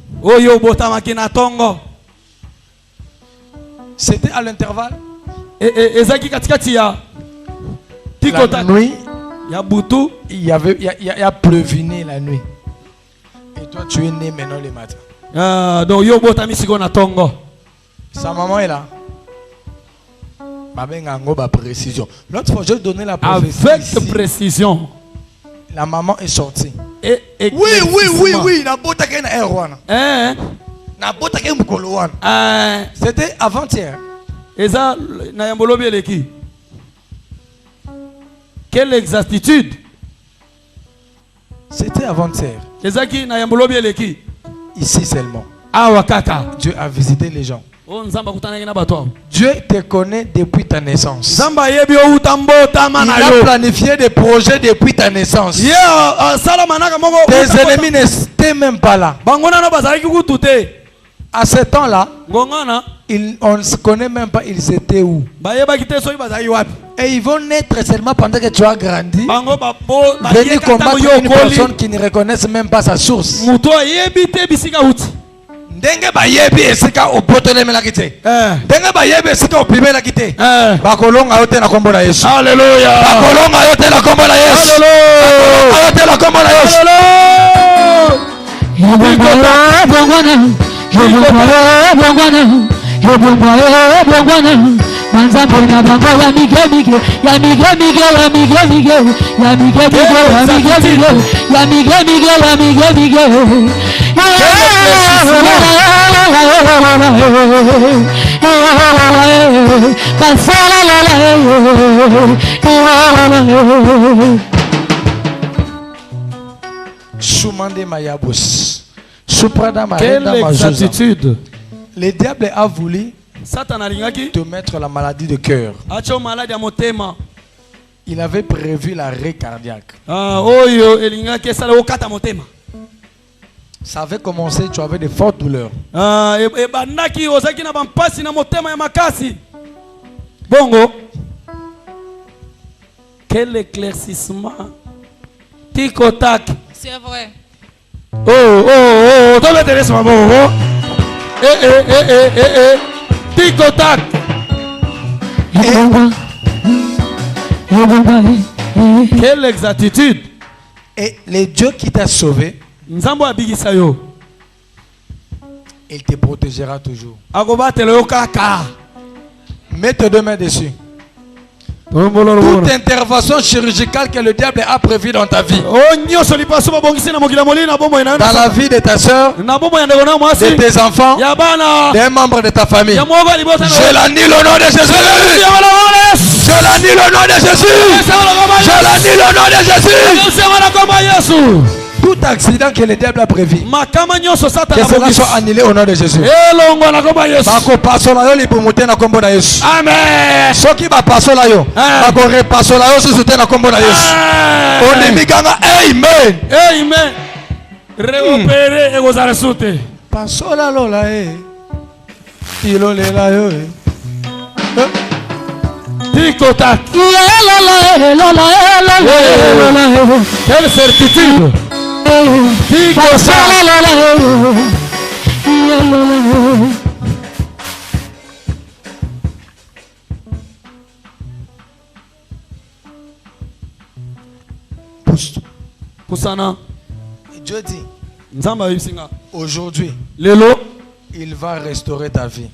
C'était à l'intervalle. La nuit, il y a pleuviné la nuit. Et toi, tu es né maintenant le matin. Sa maman est là. Précision. L'autre fois, je donnais la prophétie. Avec précision. La maman est sortie. Oui. C'était avant-hier. Quelle exactitude. C'était avant-hier. Ici seulement. Dieu a visité les gens. Dieu te connaît depuis ta naissance. Il a planifié des projets depuis ta naissance. Tes ennemis n'étaient même pas là. À ce temps-là, on ne se connaît même pas, ils étaient où. Et ils vont naître seulement pendant que tu as grandi. Venir combattre une personne qui ne reconnaisse même pas sa source. Ndenge bayebi esika opotolemelaki te. Ndenge bayebi esika opimelaki te. Bakolonga yote na kombo na Yesu. Alléluia. Bakolonga yote na kombo na Yesu. Alléluia. Yote na kombo na Yesu. Manzambe na bango ya mige mige ya mige mige ya mige mige ya mige mige ya mige mige ya mige mige ya mige mige. Soumande Mayabos. Suprada Marenda Majusa. Le diable a voulu te mettre la maladie de cœur. Il avait prévu l'arrêt cardiaque. Ça avait commencé, tu avais de fortes douleurs. Bongo. Quel éclaircissement. Tic au tac. C'est vrai. Oh, t'intéresse ma bon. Tic au tac. Quelle exactitude. Et le Dieu qui t'a sauvé, il te protégera toujours. Mets tes deux mains dessus. Toute intervention chirurgicale que le diable a prévue dans ta vie, dans la vie de ta soeur, de tes enfants, des membres de ta famille, je l'annule au nom de Jésus. Je l'annule au nom de Jésus. Je l'annule au nom de Jésus. Tout accident que le diable a prévu, que cela soit annulé au nom de Jésus. Amen. Ce qui va passer là, on repasse là, on se soutient à combo là. On est mis amen. Amen. Réopérer et vous arrêtez. Passe là, là, il est là, Ticotac. Quelle certitude. Poussana. Dieu dit, Aujourd'hui, il va restaurer ta vie.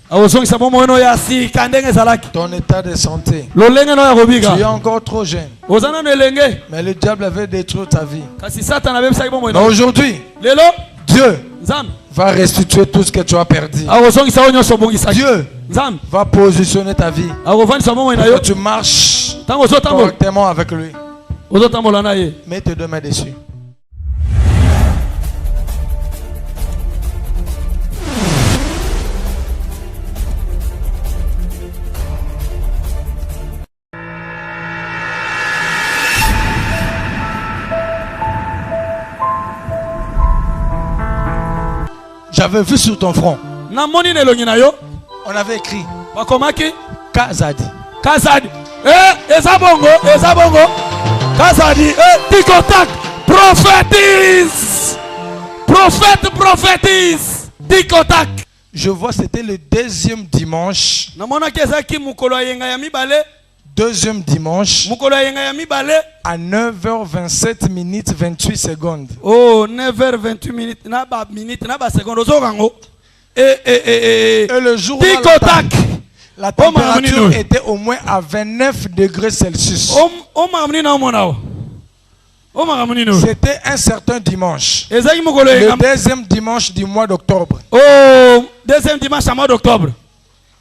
Ton état de santé. Tu es encore trop jeune. Mais le diable avait détruit ta vie. Mais aujourd'hui, Dieu va restituer tout ce que tu as perdu. Dieu va positionner ta vie. Que tu marches correctement avec lui. Mets tes deux mains dessus. J'avais vu sur ton front. On avait écrit Kazadi. Kazadi. Ezabongo. Kazadi. Tikotak. Prophétise. Prophétise. Tikotak. Je vois, c'était le deuxième dimanche. Deuxième dimanche à 9h27 minutes 28 secondes. Oh, 9h28 minutes. Et le jour la température était au moins à 29 degrés Celsius. C'était un certain dimanche. Le deuxième dimanche du mois d'octobre. Oh, deuxième dimanche du mois d'octobre.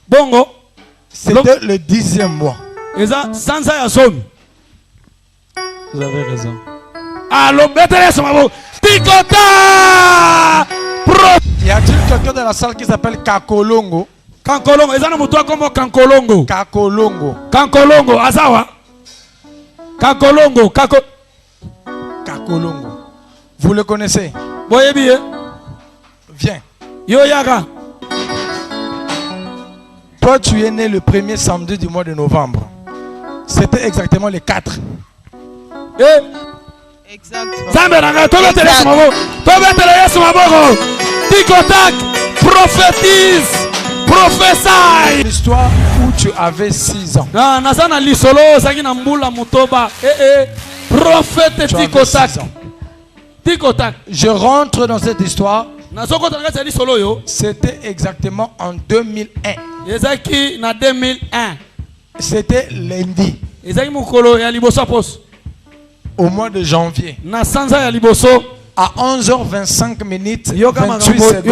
Bongo. C'était le 10e mois. Vous avez raison. Allô, y a-t-il quelqu'un dans la salle qui s'appelle Kakolongo? Kankolongo, Kankolongo. Kakolongo. Kankolongo, Azawa. Kankolongo, Kakolongo. Vous le connaissez? Viens. Yo Yaga. Toi, tu es né le premier samedi du mois de novembre. C'était exactement le 4. Prophétise. Prophétie. L'histoire où tu avais 6 ans. Prophète Tikotak. Je rentre dans cette histoire. C'était exactement en 2001. C'était lundi. Au mois de janvier. À 11h25 minutes 28 secondes.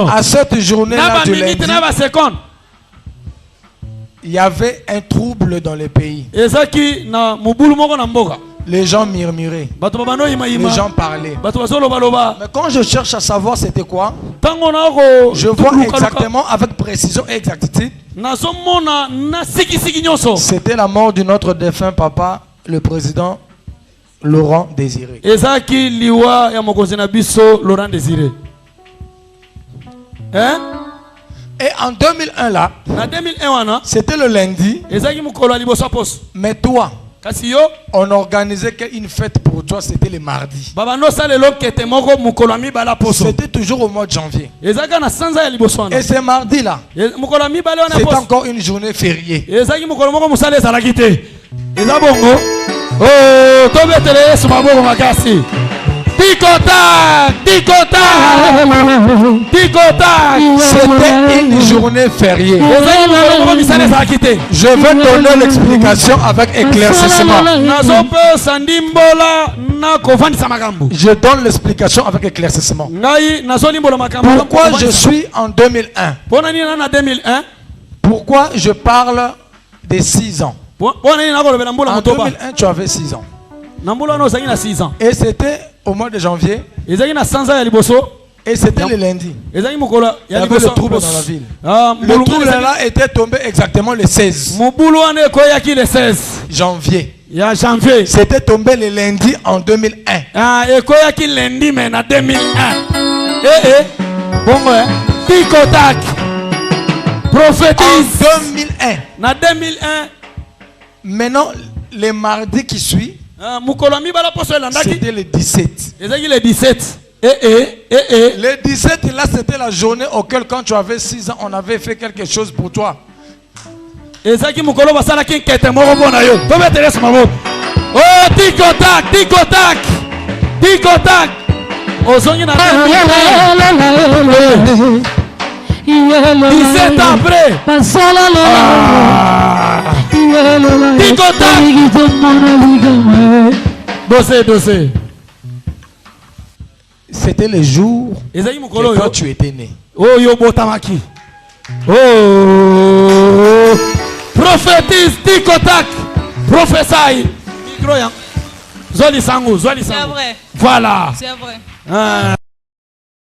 À cette journée-là du lundi, il y avait un trouble dans le pays. Les gens murmuraient. Les gens parlaient. Mais quand je cherche à savoir c'était quoi, je vois exactement avec précision et exactitude. C'était la mort de notre défunt papa, le président Laurent Désiré. Hein? Et en 2001 là, c'était le lundi. Mais toi, on organisait une fête pour toi, c'était le mardi. C'était toujours au mois de janvier. Et ce mardi là, c'est encore une journée fériée. C'était une journée fériée. Je vais donner l'explication avec éclaircissement. Je donne l'explication avec éclaircissement. Pourquoi je suis en 2001? Pourquoi je parle de 6 ans? En 2001, tu avais 6 ans. Et c'était au mois de janvier. Et c'était le lundi. Il y avait le trouble dans la ville. Le trouble là était tombé exactement le 16 janvier. C'était tombé le lundi en 2001. Tikotak. Prophétise. En 2001. Maintenant, le mardi qui suit, c'était le 17. Le 17. Le 17, là, c'était la journée auquel, quand tu avais 6 ans, on avait fait quelque chose pour toi. Oh, Tikotak. Ozongi na 17 ans après. Dossé. C'était le jour que quand tu étais né. Oh, Yobotamaki. Oh, prophétise, Tikotak. Prophétie. Micro, Zoli Sangu. C'est vrai. Voilà. C'est vrai.